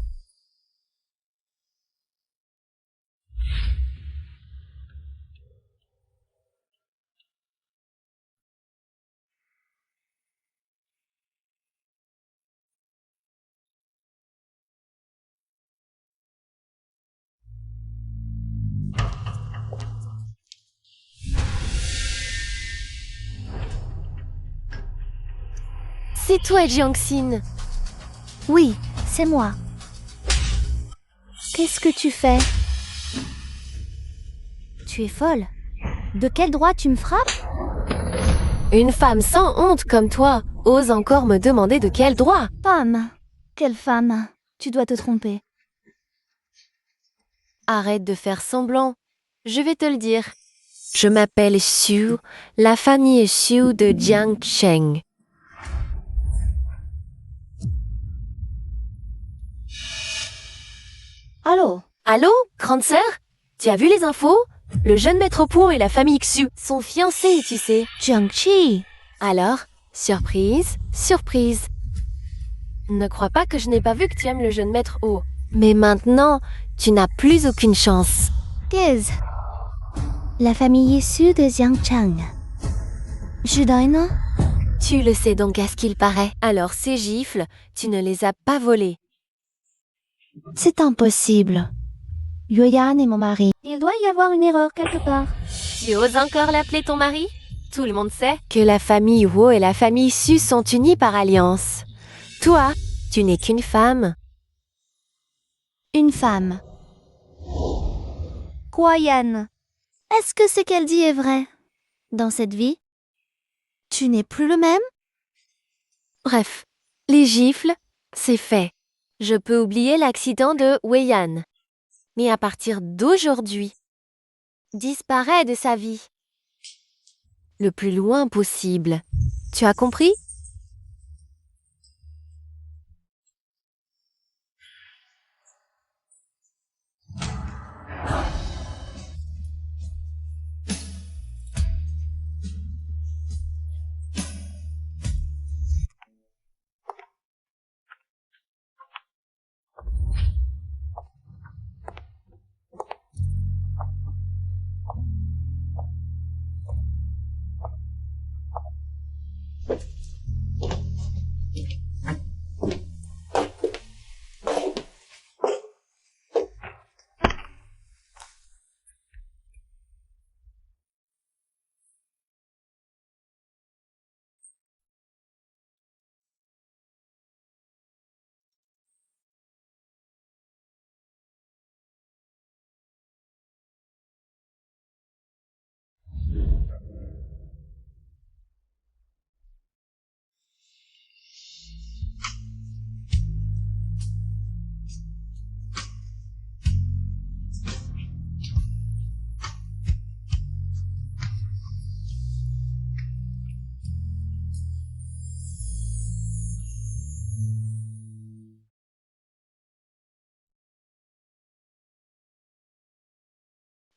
C'est toi, Jiangxin. Oui, c'est moi. Qu'est-ce que tu fais? Tu es folle. De quel droit tu me frappes? Une femme sans honte comme toi ose encore me demander de quel droit? Femme. Quelle femme? Tu dois te tromper. Arrête de faire semblant. Je vais te le dire. Je m'appelle Xu, la famille Xu de Jiangcheng. Allô? Allô, grande sœur? Tu as vu les infos? Le jeune maître Po et la famille Xu sont fiancés, tu sais. Jiangqi. Alors, surprise, surprise. Ne crois pas que je n'ai pas vu que tu aimes le jeune maître O. Mais maintenant, tu n'as plus aucune chance. Qu'est-ce? La famille issue de Jiangcheng. Judaina? Tu le sais donc à ce qu'il paraît. Alors ces gifles, tu ne les as pas volées. C'est impossible. Yuyan est mon mari. Il doit y avoir une erreur quelque part. Tu oses encore l'appeler ton mari? Tout le monde sait que la famille Wo et la famille Su sont unies par alliance. Toi, tu n'es qu'une femme. Une femme. Quoi, Yann? Est-ce que ce qu'elle dit est vrai? Dans cette vie? Tu n'es plus le même? Bref, les gifles, c'est fait. Je peux oublier l'accident de Weiyan. Mais à partir d'aujourd'hui, disparaît de sa vie. Le plus loin possible. Tu as compris?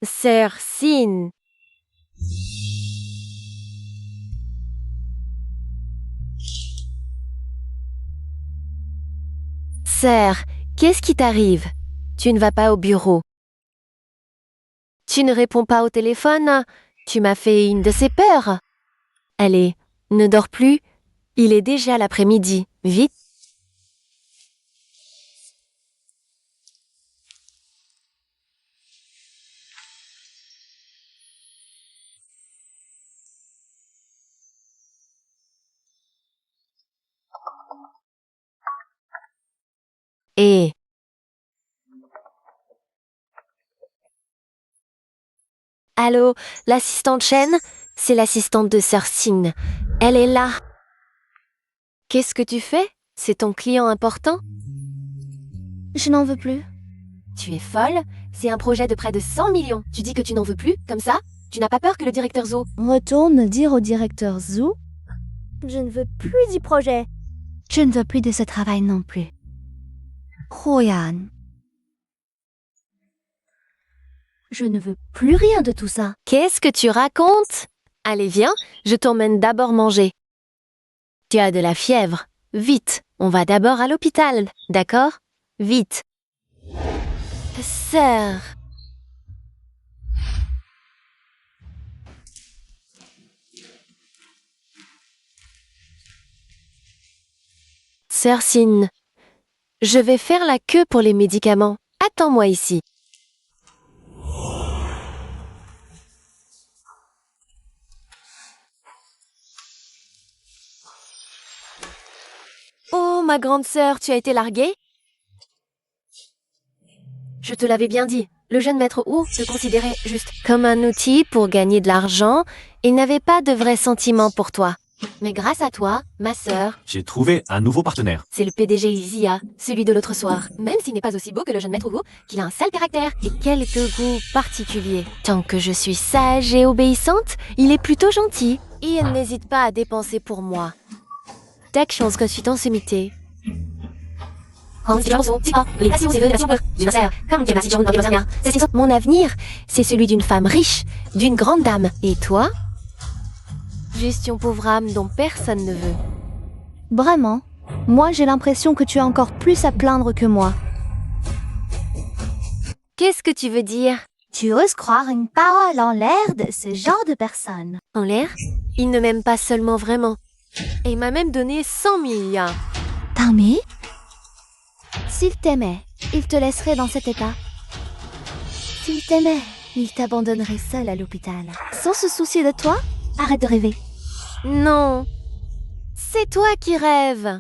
Sœur Sin. Sœur, qu'est-ce qui t'arrive? Tu ne vas pas au bureau. Tu ne réponds pas au téléphone? Tu m'as fait une de ces peurs. Allez, ne dors plus. Il est déjà l'après-midi. Vite. Et... Allô, l'assistante Chen? C'est l'assistante de Sœur Sin. Elle est là. Qu'est-ce que tu fais? C'est ton client important? Je n'en veux plus. Tu es folle? C'est un projet de près de 100 millions. Tu dis que tu n'en veux plus, comme ça? Tu n'as pas peur que le directeur Zhou... Retourne dire au directeur Zhou. Je ne veux plus du projet. Je ne veux plus de ce travail non plus. Royan. Je ne veux plus rien de tout ça. Qu'est-ce que tu racontes? Allez, viens, je t'emmène d'abord manger. Tu as de la fièvre. Vite, on va d'abord à l'hôpital, d'accord? Vite. Sœur. Sœur Sin, je vais faire la queue pour les médicaments. Attends-moi ici. Oh, ma grande sœur, tu as été larguée? Je te l'avais bien dit, le jeune maître Wu te considérait juste comme un outil pour gagner de l'argent. Il n'avait pas de vrais sentiments pour toi. Mais grâce à toi, ma sœur, J'ai trouvé un nouveau partenaire. c'est le PDG Izia, celui de l'autre soir. Même s'il n'est pas aussi beau que le jeune maître Wu, qu'il a un sale caractère et quelques goûts particuliers. Tant que je suis sage et obéissante, il est plutôt gentil. Et il n'hésite pas à dépenser pour moi. Tac, chance que suis en semité. Mon avenir, c'est celui d'une femme riche, d'une grande dame. Et toi? Juste une pauvre âme dont personne ne veut. Vraiment? Moi, j'ai l'impression que tu as encore plus à plaindre que moi. Qu'est-ce que tu veux dire? Tu oses croire une parole en l'air de ce genre de personne. En l'air? Il ne m'aime pas seulement vraiment. Et il m'a même donné 100 milliards. Tammy? S'il t'aimait, il te laisserait dans cet état. S'il t'aimait, il t'abandonnerait seul à l'hôpital. Sans se soucier de toi? Arrête de rêver. Non. C'est toi qui rêves.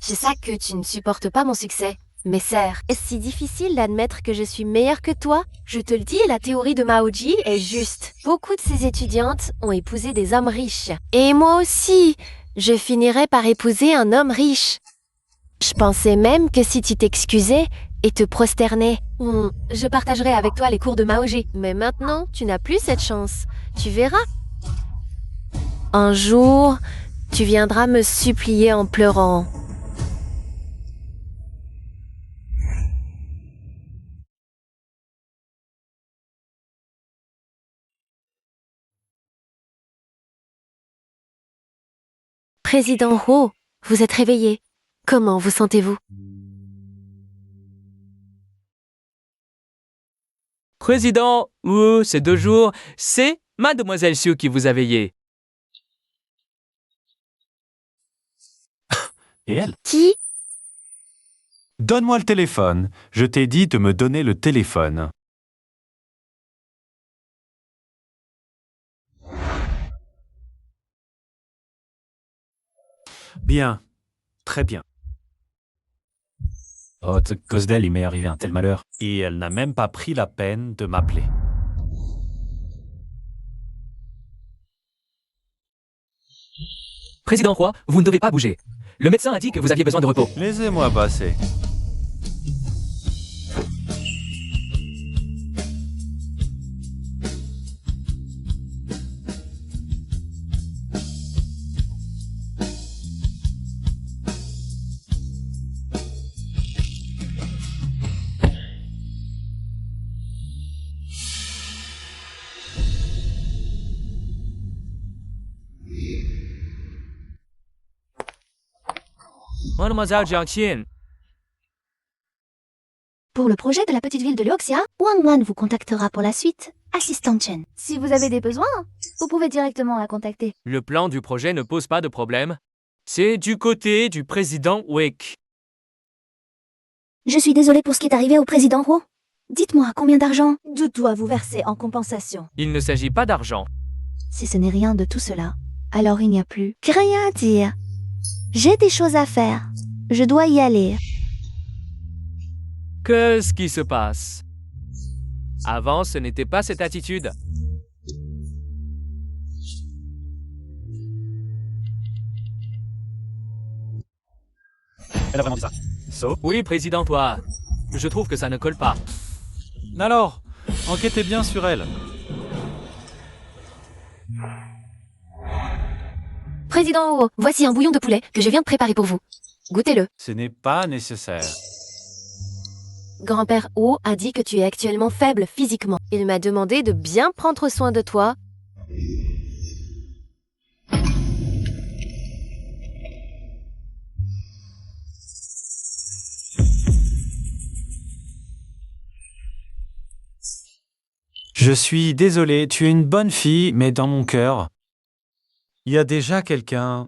Je sais que tu ne supportes pas mon succès. Mais sœur, est-ce si difficile d'admettre que je suis meilleure que toi? Je te le dis, la théorie de Maoji est juste. Beaucoup de ces étudiantes ont épousé des hommes riches. Et moi aussi, je finirai par épouser un homme riche. Je pensais même que si tu t'excusais et te prosternais, je partagerais avec toi les cours de Maoji. Mais maintenant, tu n'as plus cette chance. Tu verras. Un jour, tu viendras me supplier en pleurant. Président Ho, vous êtes réveillé. Comment vous sentez-vous? Président Wu, ces 2 jours, c'est Mademoiselle Xiu qui vous a veillé. Et elle? Qui? Donne-moi le téléphone. Je t'ai dit de me donner le téléphone. Bien. Très bien. Oh, à cause d'elle, il m'est arrivé un tel malheur. Et elle n'a même pas pris la peine de m'appeler. Président Roi, vous ne devez pas bouger. Le médecin a dit que vous aviez besoin de repos. Laissez-moi passer. Mademoiselle Jiangqin, Pour le projet de la petite ville de Luoxia, Wang Wan vous contactera pour la suite. Assistante Chen. Si vous avez des besoins, vous pouvez directement la contacter. le plan du projet ne pose pas de problème. C'est du côté du président Wake. Je suis désolée pour ce qui est arrivé au président Wu. Dites-moi combien d'argent je dois vous verser en compensation. Il ne s'agit pas d'argent. Si ce n'est rien de tout cela, alors il n'y a plus que rien à dire. J'ai des choses à faire. Je dois y aller. Qu'est-ce qui se passe? Avant, ce n'était pas cette attitude. Elle a vraiment dit ça. So? Oui, président, toi. Je trouve que ça ne colle pas. Alors, enquêtez bien sur elle. Président Huo, voici un bouillon de poulet que je viens de préparer pour vous. Goûtez-le. Ce n'est pas nécessaire. Grand-père Huo a dit que tu es actuellement faible physiquement. Il m'a demandé de bien prendre soin de toi. Je suis désolé, tu es une bonne fille, mais dans mon cœur, il y a déjà quelqu'un.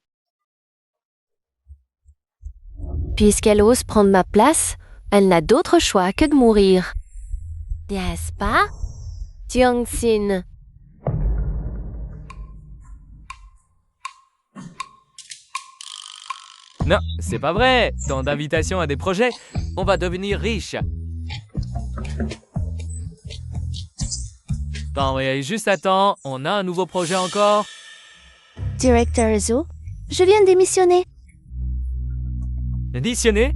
Puisqu'elle ose prendre ma place, elle n'a d'autre choix que de mourir. N'est-ce pas, Jiang-sin? Non, c'est pas vrai. Tant d'invitations à des projets, on va devenir riche. Bon, et juste à temps, on a un nouveau projet encore. Directeur Zhu, je viens de démissionner. Démissionner?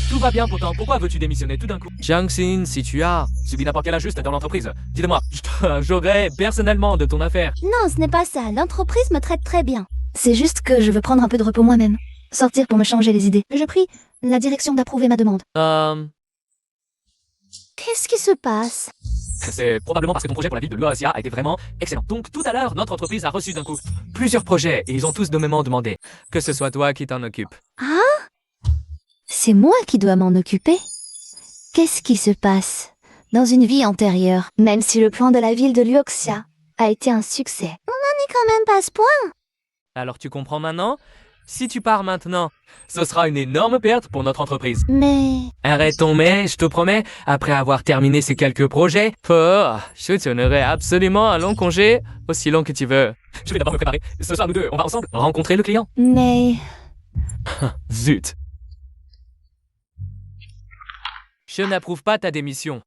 Tout va bien pourtant, pourquoi veux-tu démissionner tout d'un coup? Jiang-sin, si tu as subi n'importe quel injuste dans l'entreprise, dis-le-moi, j'aurai personnellement de ton affaire. Non, ce n'est pas ça. L'entreprise me traite très bien. C'est juste que je veux prendre un peu de repos moi-même. Sortir pour me changer les idées. Je prie la direction d'approuver ma demande. Qu'est-ce qui se passe? C'est probablement parce que ton projet pour la ville de Luoxia a été vraiment excellent. Donc tout à l'heure, notre entreprise a reçu d'un coup plusieurs projets et ils ont tous nommément demandé que ce soit toi qui t'en occupe. Ah? C'est moi qui dois m'en occuper? Qu'est-ce qui se passe dans une vie antérieure, même si le plan de la ville de Luoxia a été un succès? On n'en est quand même pas à ce point. Alors tu comprends maintenant? Si tu pars maintenant, ce sera une énorme perte pour notre entreprise. Mais... Arrête ton mais, je te promets, après avoir terminé ces quelques projets, je te donnerai absolument un long congé, aussi long que tu veux. Je vais d'abord me préparer. Ce soir, nous deux, on va ensemble rencontrer le client. Mais... Zut. Je n'approuve pas ta démission.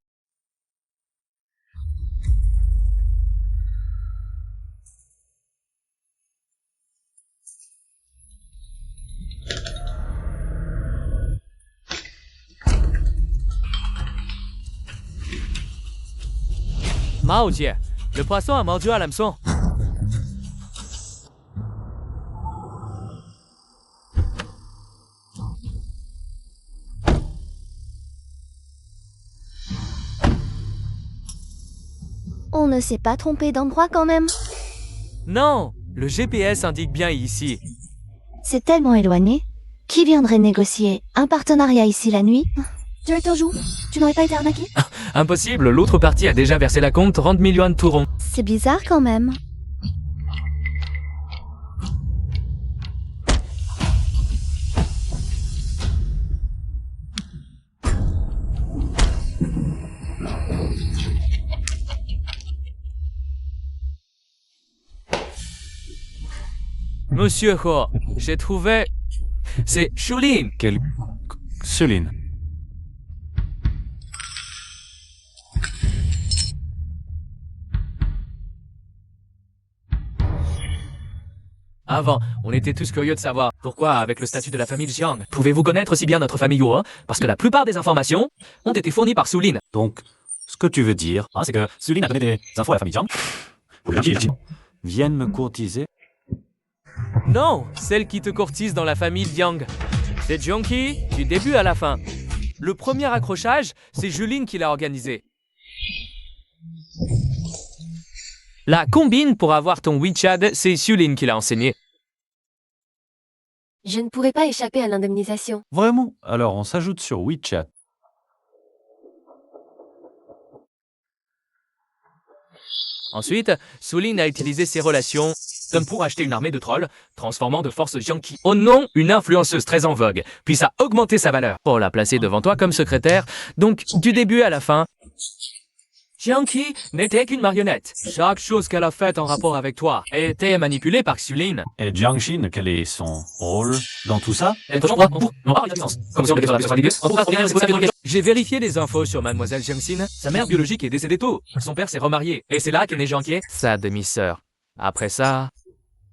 Mao Jie, le poisson a mordu à l'hameçon. on ne s'est pas trompé d'endroit quand même. Non, le GPS indique bien ici. C'est tellement éloigné. Qui viendrait négocier un partenariat ici la nuit? Directeur Zhu, tu n'aurais pas été arnaqué? Impossible, l'autre partie a déjà versé la compte 30 millions de tourons. C'est bizarre quand même. Monsieur Ho, j'ai trouvé... C'est Shulin. Quelle... Céline. Avant, on était tous curieux de savoir pourquoi, avec le statut de la famille Jiang, pouvez-vous connaître aussi bien notre famille Yuo? Parce que la plupart des informations ont été fournies par Sulin. Donc, ce que tu veux dire, c'est que Sulin a donné des infos à la famille Jiang. viennent me courtiser. Non, celle qui te courtise dans la famille Jiang. C'est Jiangqi du début à la fin. Le premier accrochage, c'est Julin qui l'a organisé. La combine pour avoir ton WeChat, c'est Sulin qui l'a enseigné. Je ne pourrai pas échapper à l'indemnisation. Vraiment? Alors on s'ajoute sur WeChat. Ensuite, Sulin a utilisé ses relations pour acheter une armée de trolls, transformant de force Jiangqi au nom une influenceuse très en vogue, puis ça a augmenté sa valeur pour la placer devant toi comme secrétaire. Donc, du début à la fin, Jiangqi n'était qu'une marionnette. Chaque chose qu'elle a faite en rapport avec toi était manipulée par Sulin. Et Jiangxin, quel est son rôle dans tout ça? J'ai vérifié les infos sur mademoiselle Jiangxin. Sa mère biologique est décédée tôt. Son père s'est remarié. Et c'est là qu'est née Jiangqi, sa demi-sœur. Après ça...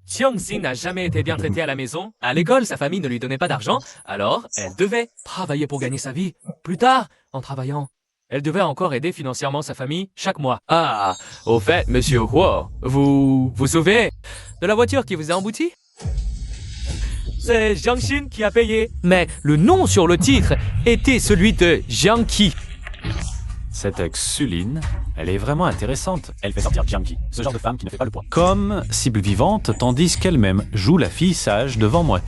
Jiangxin n'a jamais été bien traitée à la maison. À l'école, sa famille ne lui donnait pas d'argent, alors elle devait travailler pour gagner sa vie. Plus tard, en travaillant, elle devait encore aider financièrement sa famille chaque mois. Ah, au fait, monsieur Huo, vous vous souvenez de la voiture qui vous a embouti? C'est Jiangxin qui a payé. Mais le nom sur le titre était celui de Jiang Qi. Cette ex-Suline, elle est vraiment intéressante. Elle fait sortir Jiang Qi, ce genre de femme qui ne fait pas le poids. Comme cible vivante, tandis qu'elle-même joue la fille sage devant moi.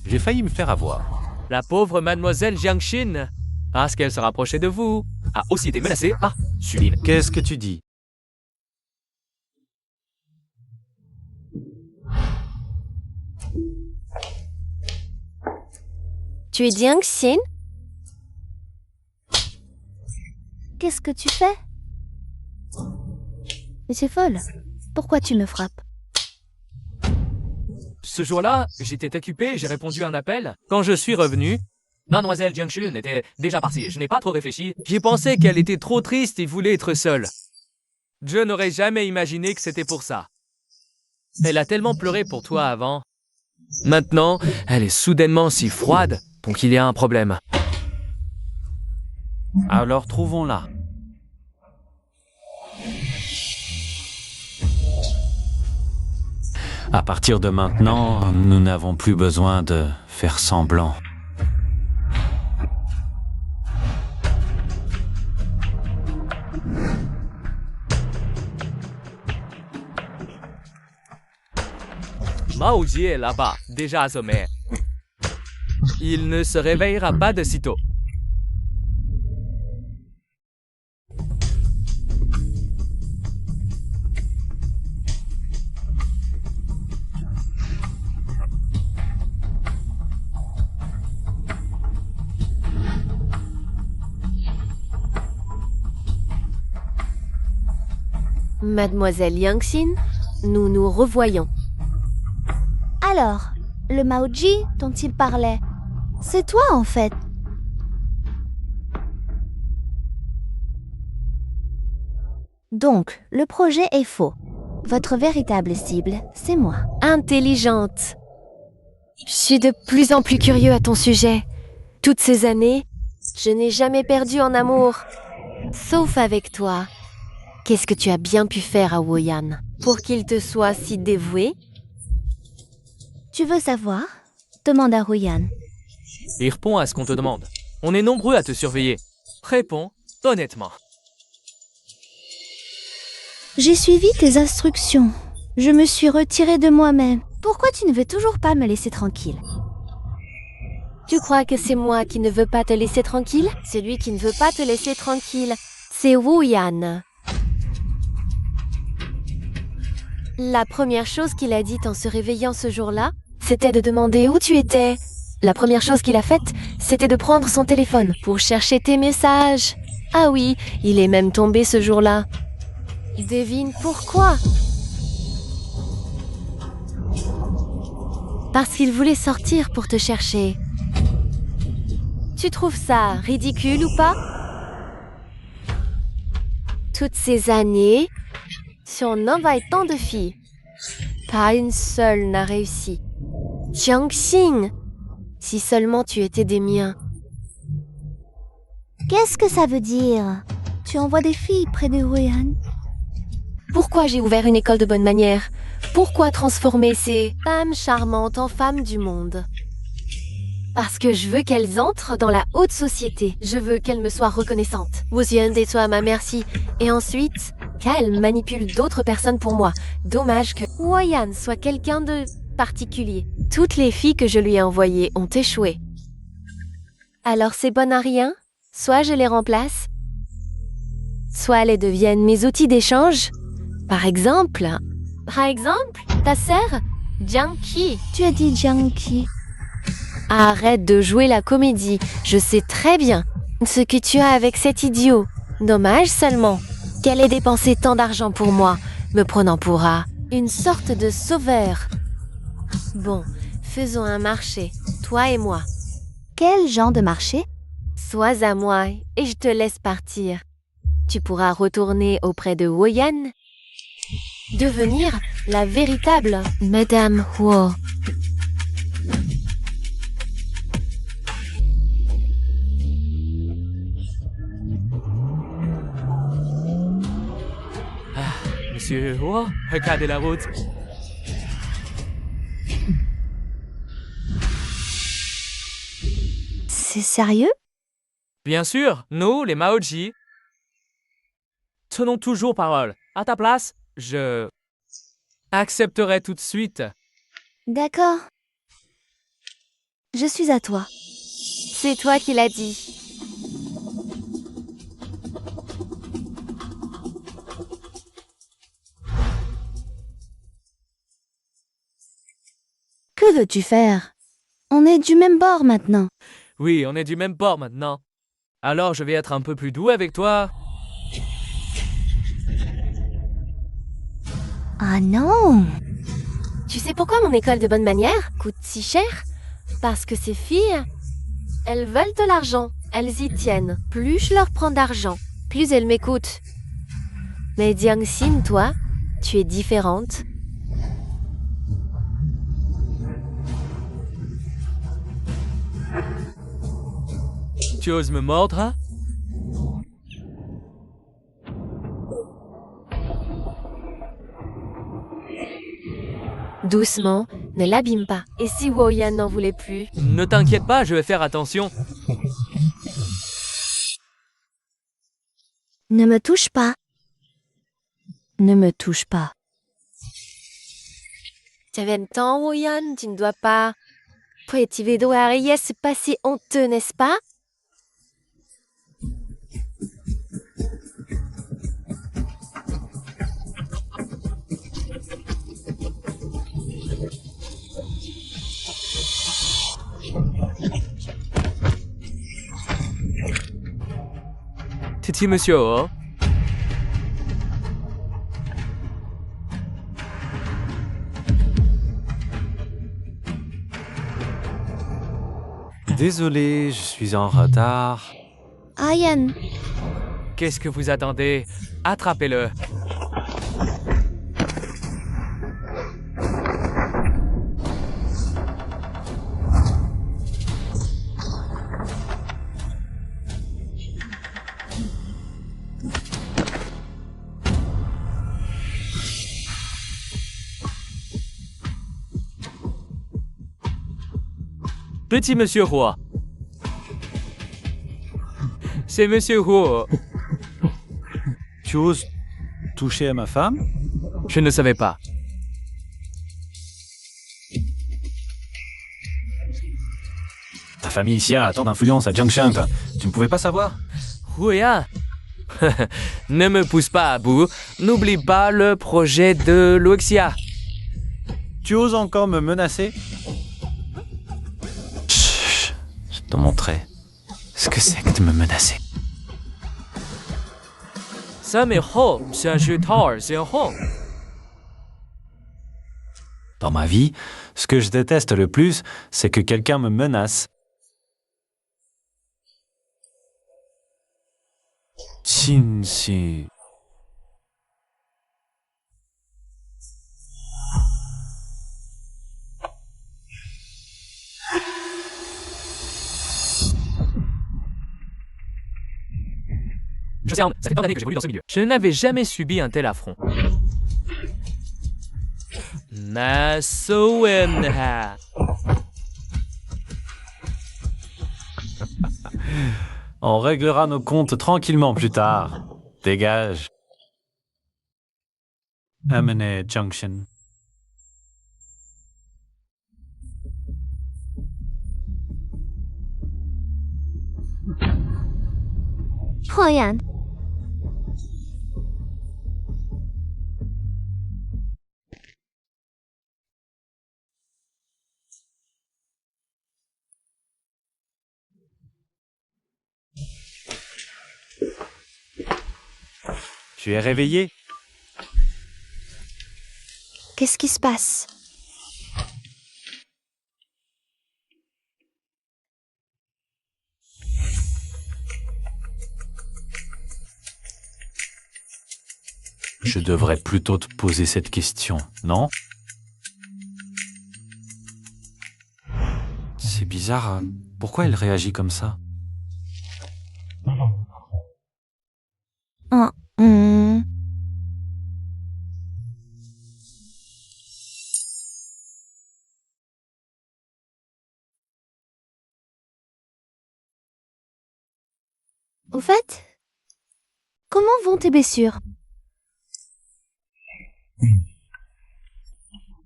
J'ai failli me faire avoir. La pauvre mademoiselle Jiangxin, parce qu'elle se rapprochait de vous, a aussi été menacée par Suline. Qu'est-ce que tu dis? Tu es Jiangxin? Qu'est-ce que tu fais? Mais c'est folle. Pourquoi tu me frappes? Ce jour-là, j'étais occupé, j'ai répondu à un appel. Quand je suis revenu, mademoiselle Jiangxin était déjà partie. Je n'ai pas trop réfléchi. J'ai pensé qu'elle était trop triste et voulait être seule. Je n'aurais jamais imaginé que c'était pour ça. Elle a tellement pleuré pour toi avant. Maintenant, elle est soudainement si froide, donc il y a un problème. Alors trouvons-la. À partir de maintenant, nous n'avons plus besoin de faire semblant. Mao Ji est là-bas, déjà assommé. Il ne se réveillera pas de sitôt. Mademoiselle Jiangxin, nous nous revoyons. Alors, le Maoji dont il parlait, c'est toi en fait. Donc, le projet est faux. Votre véritable cible, c'est moi. Intelligente. Je suis de plus en plus curieux à ton sujet. Toutes ces années, je n'ai jamais perdu en amour. Sauf avec toi. Qu'est-ce que tu as bien pu faire à Woyan pour qu'il te soit si dévoué? Tu veux savoir? Demande à Ruyan. Et réponds à ce qu'on te demande. On est nombreux à te surveiller. Réponds honnêtement. J'ai suivi tes instructions. Je me suis retirée de moi-même. Pourquoi tu ne veux toujours pas me laisser tranquille? Tu crois que c'est moi qui ne veux pas te laisser tranquille? Celui qui ne veut pas te laisser tranquille, c'est Woyan. La première chose qu'il a dite en se réveillant ce jour-là, c'était de demander où tu étais. La première chose qu'il a faite, c'était de prendre son téléphone pour chercher tes messages. Ah oui, il est même tombé ce jour-là. Devine pourquoi? Parce qu'il voulait sortir pour te chercher. Tu trouves ça ridicule ou pas? Toutes ces années, sur un envahit tant de filles, pas une seule n'a réussi. Jiangxin, si seulement tu étais des miens. Qu'est-ce que ça veut dire? Tu envoies des filles près de Ruyan? Pourquoi j'ai ouvert une école de bonne manière? Pourquoi transformer ces femmes charmantes en femmes du monde? Parce que je veux qu'elles entrent dans la haute société. Je veux qu'elles me soient reconnaissantes. Woyan soit à ma merci. Et ensuite, qu'elles manipulent d'autres personnes pour moi. Dommage que Woyan soit quelqu'un de particulier. Toutes les filles que je lui ai envoyées ont échoué. Alors c'est bon à rien? Soit je les remplace, soit elles deviennent mes outils d'échange. Par exemple, ta sœur, Jiang Qi. Tu as dit Jiang Qi. Arrête de jouer la comédie. Je sais très bien ce que tu as avec cet idiot. Dommage seulement qu'elle ait dépensé tant d'argent pour moi, me prenant pour une sorte de sauveur. Bon, faisons un marché, toi et moi. Quel genre de marché? Sois à moi et je te laisse partir. Tu pourras retourner auprès de Woyan, devenir La véritable Madame Huo. Monsieur Huo, regardez la route. C'est sérieux? Bien sûr, nous, les Maoji, tenons toujours parole. À ta place, je accepterai tout de suite. D'accord. Je suis à toi. C'est toi qui l'as dit. Que veux-tu faire? On est du même bord maintenant. Oui, on est du même port maintenant. Alors je vais être un peu plus doux avec toi. Ah non! Tu sais pourquoi mon école de bonne manière coûte si cher? Parce que ces filles, elles veulent de l'argent. Elles y tiennent. Plus je leur prends d'argent, plus elles m'écoutent. Mais Jiangxin, toi, tu es différente. Tu oses me mordre? Doucement, ne l'abîme pas. Et si Woyan n'en voulait plus? Ne t'inquiète pas, je vais faire attention. Ne me touche pas. Ne me touche pas. Tu avais le temps, Woyan, tu ne dois pas. Petit védo arrière, c'est pas si honteux, n'est-ce pas? Titi monsieur Ho. Désolé, je suis en retard. Ayan, Qu'est-ce que vous attendez? Attrapez-le. Petit monsieur Huo. C'est monsieur Huo. Tu oses toucher à ma femme? Je ne savais pas. Ta famille ici a tant d'influence à Jiangsheng. Tu ne pouvais pas savoir? Huya. Ne me pousse pas à bout. N'oublie pas le projet de Luxia. Tu oses encore me menacer? Chut, je te montrerai ce que c'est que de me menacer. Ça mais Ho, c'est un jeu tard, c'est un Ho. Dans ma vie, ce que je déteste le plus, c'est que quelqu'un me menace. Chin-si. Je sais, ça fait tant d'années que j'évolue dans ce milieu. Je n'avais jamais subi un tel affront. Masoenha. On réglera nos comptes tranquillement plus tard. Dégage. Amenez Junction. Huoyan. Tu es réveillé? Qu'est-ce qui se passe? Je devrais plutôt te poser cette question, non? C'est bizarre. Pourquoi elle réagit comme ça? Ah, hmm. Au fait, comment vont tes blessures?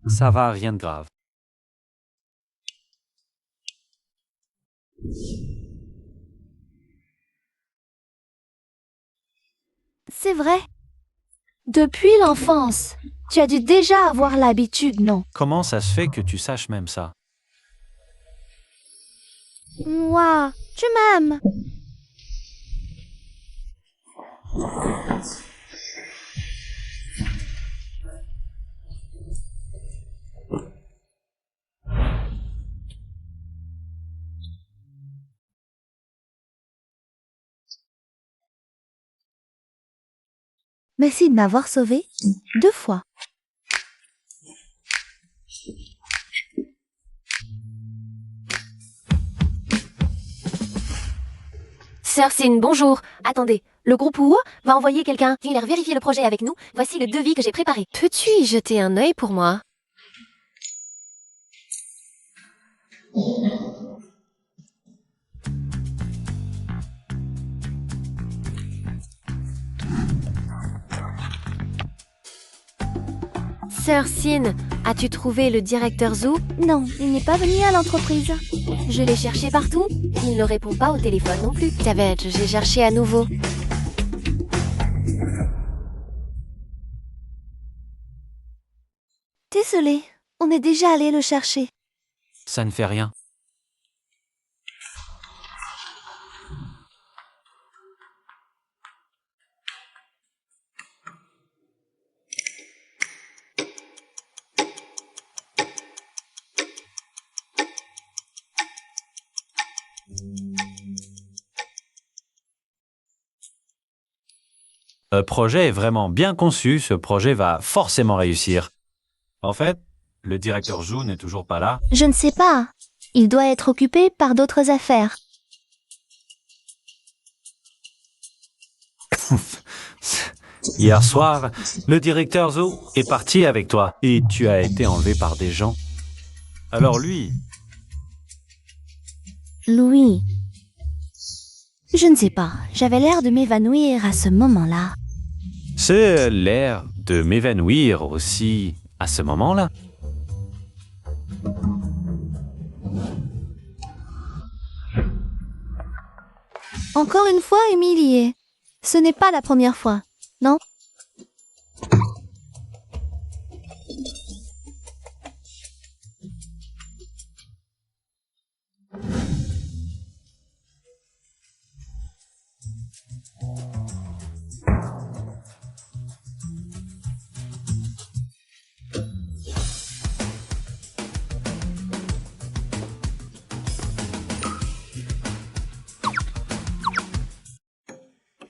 Ça va, rien de grave. C'est vrai. Depuis l'enfance, tu as dû déjà avoir l'habitude, non? Comment ça se fait que tu saches même ça? Moi, tu m'aimes. Merci de m'avoir sauvé 2 fois. Sœur Sin, bonjour. Attendez, le groupe WO va envoyer quelqu'un venir vérifier le projet avec nous. Voici le devis que j'ai préparé. Peux-tu y jeter un œil pour moi? Sœur Sin, as-tu trouvé le directeur Zhu? Non, il n'est pas venu à l'entreprise. Je l'ai cherché partout. Il ne répond pas au téléphone non plus. Savage, j'ai cherché à nouveau. Désolé, on est déjà allé le chercher. Ça ne fait rien. Le projet est vraiment bien conçu, ce projet va forcément réussir. En fait, le directeur Zhu n'est toujours pas là. Je ne sais pas. Il doit être occupé par d'autres affaires. Hier soir, le directeur Zhu est parti avec toi et tu as été enlevé par des gens. Alors lui, Louis. Je ne sais pas. J'avais l'air de m'évanouir à ce moment-là. c'est l'air de m'évanouir aussi à ce moment-là. Encore une fois humilié. Ce n'est pas la première fois, non?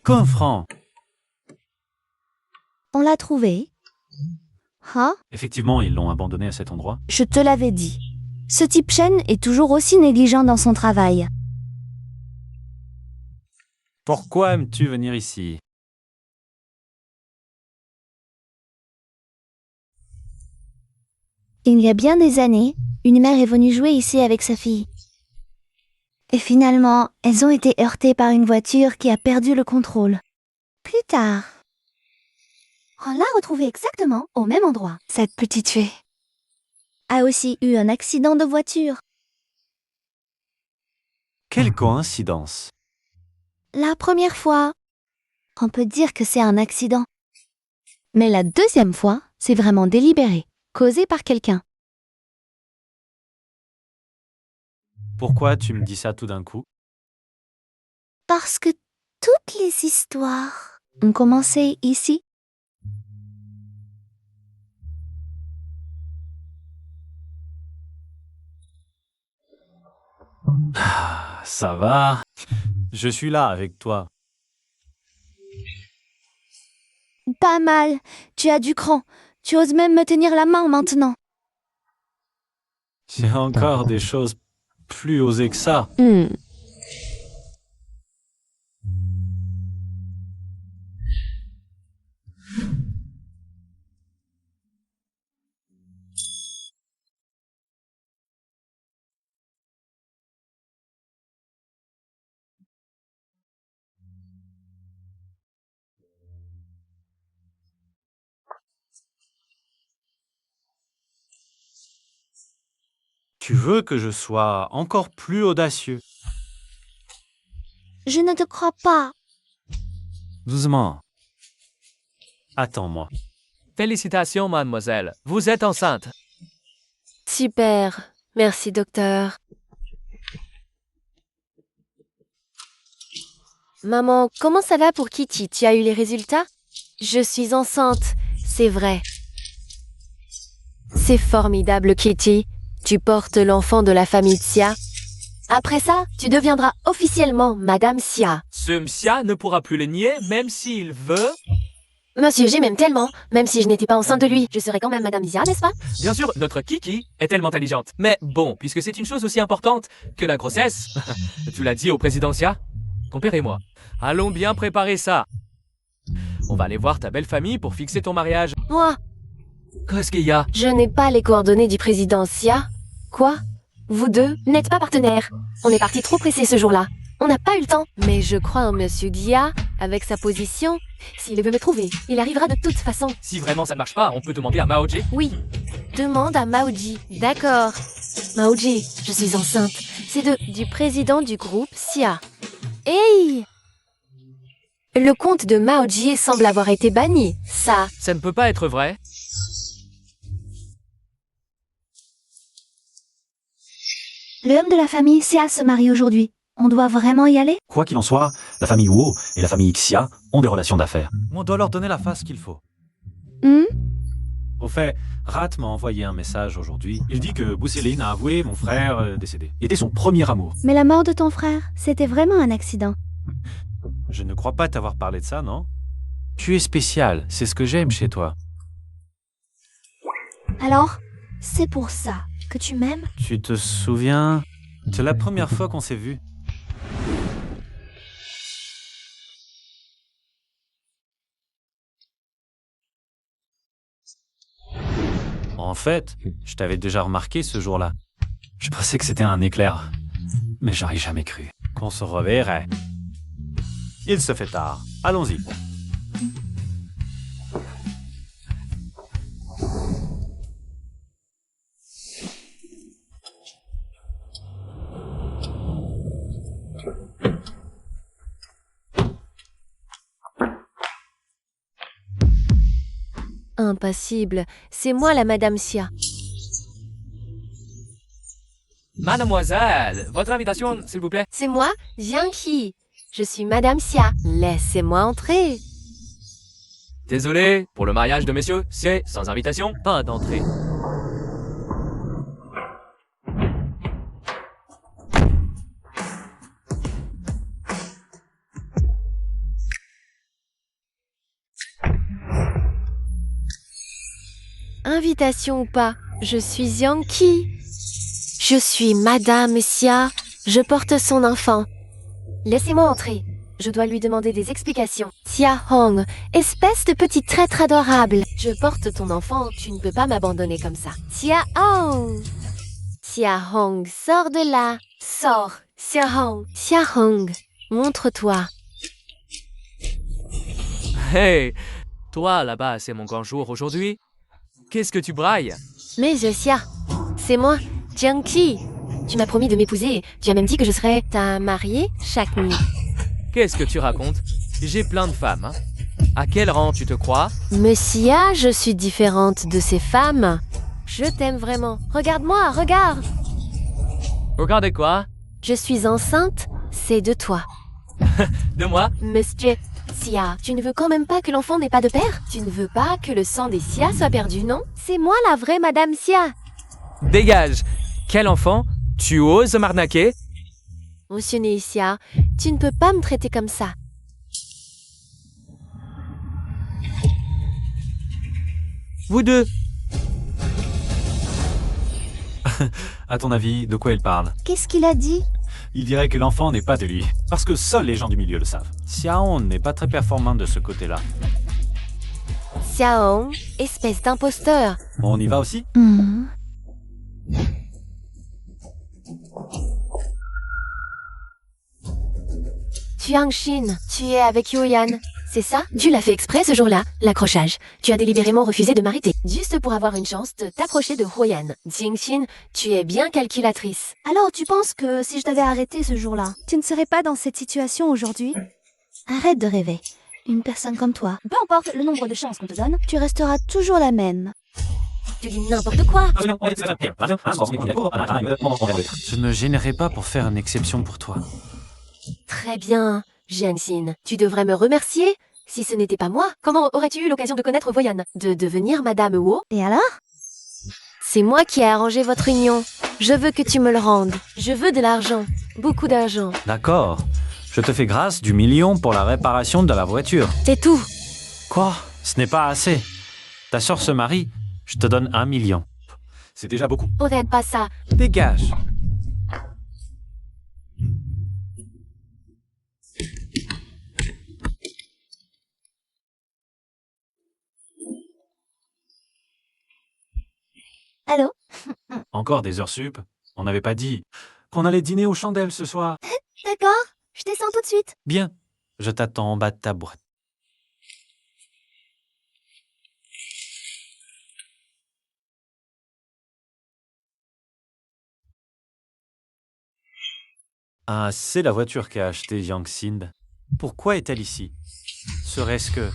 Confrant. On l'a trouvé. Ah, Effectivement, ils l'ont abandonné à cet endroit. je te l'avais dit. Ce type Shen est toujours aussi négligent dans son travail. Pourquoi aimes-tu venir ici? Il y a bien des années, une mère est venue jouer ici avec sa fille. Et finalement, elles ont été heurtées par une voiture qui a perdu le contrôle. Plus tard, on l'a retrouvée exactement au même endroit. Cette petite fée a aussi eu un accident de voiture. Quelle coïncidence. La première fois, on peut dire que c'est un accident. Mais la deuxième fois, c'est vraiment délibéré, causé par quelqu'un. Pourquoi tu me dis ça tout d'un coup? Parce que toutes les histoires ont commencé ici. Ah, ça va. Je suis là avec toi. pas mal. Tu as du cran. Tu oses même me tenir la main maintenant. Il y a encore des choses plus osées que ça. Tu veux que je sois encore plus audacieux? Je ne te crois pas. Doucement. Attends-moi. Félicitations, mademoiselle. Vous êtes enceinte. Super. Merci, docteur. Maman, comment ça va pour Kitty? Tu as eu les résultats? Je suis enceinte, c'est vrai. C'est formidable, Kitty. Tu portes l'enfant de la famille Xia. Après ça, tu deviendras officiellement Madame Xia. Ce Xia ne pourra plus les nier, même s'il veut. Monsieur, je m'aime tellement. Même si je n'étais pas enceinte de lui, je serais quand même Madame Xia, n'est-ce pas? Bien sûr, notre Kiki est tellement intelligente. Mais bon, puisque c'est une chose aussi importante que la grossesse, tu l'as dit au président Xia, ton père et moi, allons bien préparer ça. On va aller voir ta belle famille pour fixer ton mariage. Moi, Qu'est-ce qu'il y a? je n'ai pas les coordonnées du président Xia. Quoi? Vous deux n'êtes pas partenaires. On est partis trop pressés ce jour-là. On n'a pas eu le temps. Mais je crois en Monsieur Xia, avec sa position. S'il veut me trouver, il arrivera de toute façon. Si vraiment ça ne marche pas, on peut demander à Maoji. Oui. Demande à Maoji. D'accord. Maoji, je suis enceinte. C'est du président du groupe Xia. Hey! Le compte de Maoji semble avoir été banni. Ça. Ça ne peut pas être vrai. Le homme de la famille Xia se marie aujourd'hui. On doit vraiment y aller? Quoi qu'il en soit, la famille Wu et la famille Xia ont des relations d'affaires. On doit leur donner la face qu'il faut. Au fait, Rat m'a envoyé un message aujourd'hui. Il dit que Bousseline a avoué mon frère décédé. Il était son premier amour. Mais la mort de ton frère, c'était vraiment un accident. Je ne crois pas t'avoir parlé de ça, non? Tu es spécial, c'est ce que j'aime chez toi. Alors, c'est pour ça que tu m'aimes? Tu te souviens? C'est la première fois qu'on s'est vus. En fait, je t'avais déjà remarqué ce jour-là. Je pensais que c'était un éclair. Mais j'aurais jamais cru qu'on se reverrait. Il se fait tard. Allons-y. Impassible. C'est moi la Madame Xia. Mademoiselle, votre invitation, s'il vous plaît. C'est moi, Jiangqi. Je suis Madame Xia. Laissez-moi entrer. Désolé, pour le mariage de messieurs, c'est sans invitation, pas d'entrée. Invitation ou pas, je suis Jiangqi. Je suis Madame Xia. Je porte son enfant. Laissez-moi entrer. Je dois lui demander des explications. Xia Hong, espèce de petit traître adorable. Je porte ton enfant, tu ne peux pas m'abandonner comme ça. Xia Hong. Xia Hong, sors de là. Sors. Xia Hong. Xia Hong, montre-toi. Hey, toi là-bas, c'est mon grand jour aujourd'hui. Qu'est-ce que tu brailles? Mais Xia, c'est moi, Jiangqi. Tu m'as promis de m'épouser. Tu as même dit que je serais ta mariée chaque nuit. Qu'est-ce que tu racontes? J'ai plein de femmes, hein. À quel rang tu te crois? Mais Xia, je suis différente de ces femmes. Je t'aime vraiment. Regarde-moi, regarde. Regardez quoi? Je suis enceinte, c'est de toi. De moi? Monsieur Xia, tu ne veux quand même pas que l'enfant n'ait pas de père? Tu ne veux pas que le sang des Xia soit perdu, non? C'est moi la vraie Madame Xia. Dégage! Quel enfant? Tu oses m'arnaquer? Monsieur Xia, tu ne peux pas me traiter comme ça. Vous deux. À ton avis, de quoi il parle? Qu'est-ce qu'il a dit? Il dirait que l'enfant n'est pas de lui, parce que seuls les gens du milieu le savent. Xiaon n'est pas très performant de ce côté-là. Xiaong, espèce d'imposteur. On y va aussi? Hmm. Tianxin, tu es avec Yoyan, c'est ça? Tu l'as fait exprès ce jour-là, l'accrochage. Tu as délibérément refusé de m'arrêter, juste pour avoir une chance de t'approcher de Huoyan. Tianxin, tu es bien calculatrice. Alors, tu penses que si je t'avais arrêté ce jour-là, tu ne serais pas dans cette situation aujourd'hui? Arrête de rêver. Une personne comme toi, peu importe le nombre de chances qu'on te donne, tu resteras toujours la même. Tu dis n'importe quoi. Je ne gênerai pas pour faire une exception pour toi. Très bien, Jianxin, tu devrais me remercier. Si ce n'était pas moi, comment aurais-tu eu l'occasion de connaître Voyan? De devenir Madame Wu? Et alors? C'est moi qui ai arrangé votre union. Je veux que tu me le rendes. Je veux de l'argent. Beaucoup d'argent. D'accord. Je te fais grâce du million pour la réparation de la voiture. C'est tout. Quoi? Ce n'est pas assez. Ta sœur se marie, je te donne 1 million. C'est déjà beaucoup. Peut-être pas ça. Dégage. Allô? Encore des heures sup? On n'avait pas dit qu'on allait dîner aux chandelles ce soir. D'accord, je descends tout de suite. Bien, je t'attends en bas de ta boîte. Ah, c'est la voiture qu'a achetée Yang Xin. Pourquoi est-elle ici? Serait-ce que...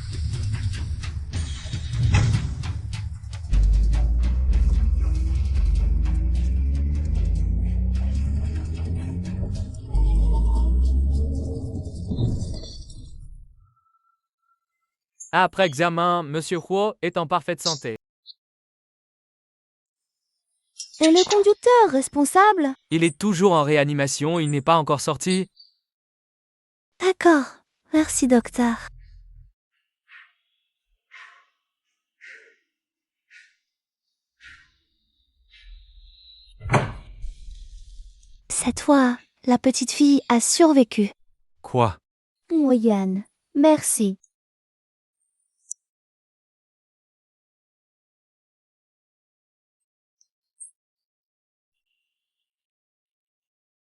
Après examen, Monsieur Huo est en parfaite santé. Et le conducteur responsable? Il est toujours en réanimation, il n'est pas encore sorti. D'accord, merci docteur. Cette fois, la petite fille a survécu. Quoi? Oh Yann, merci.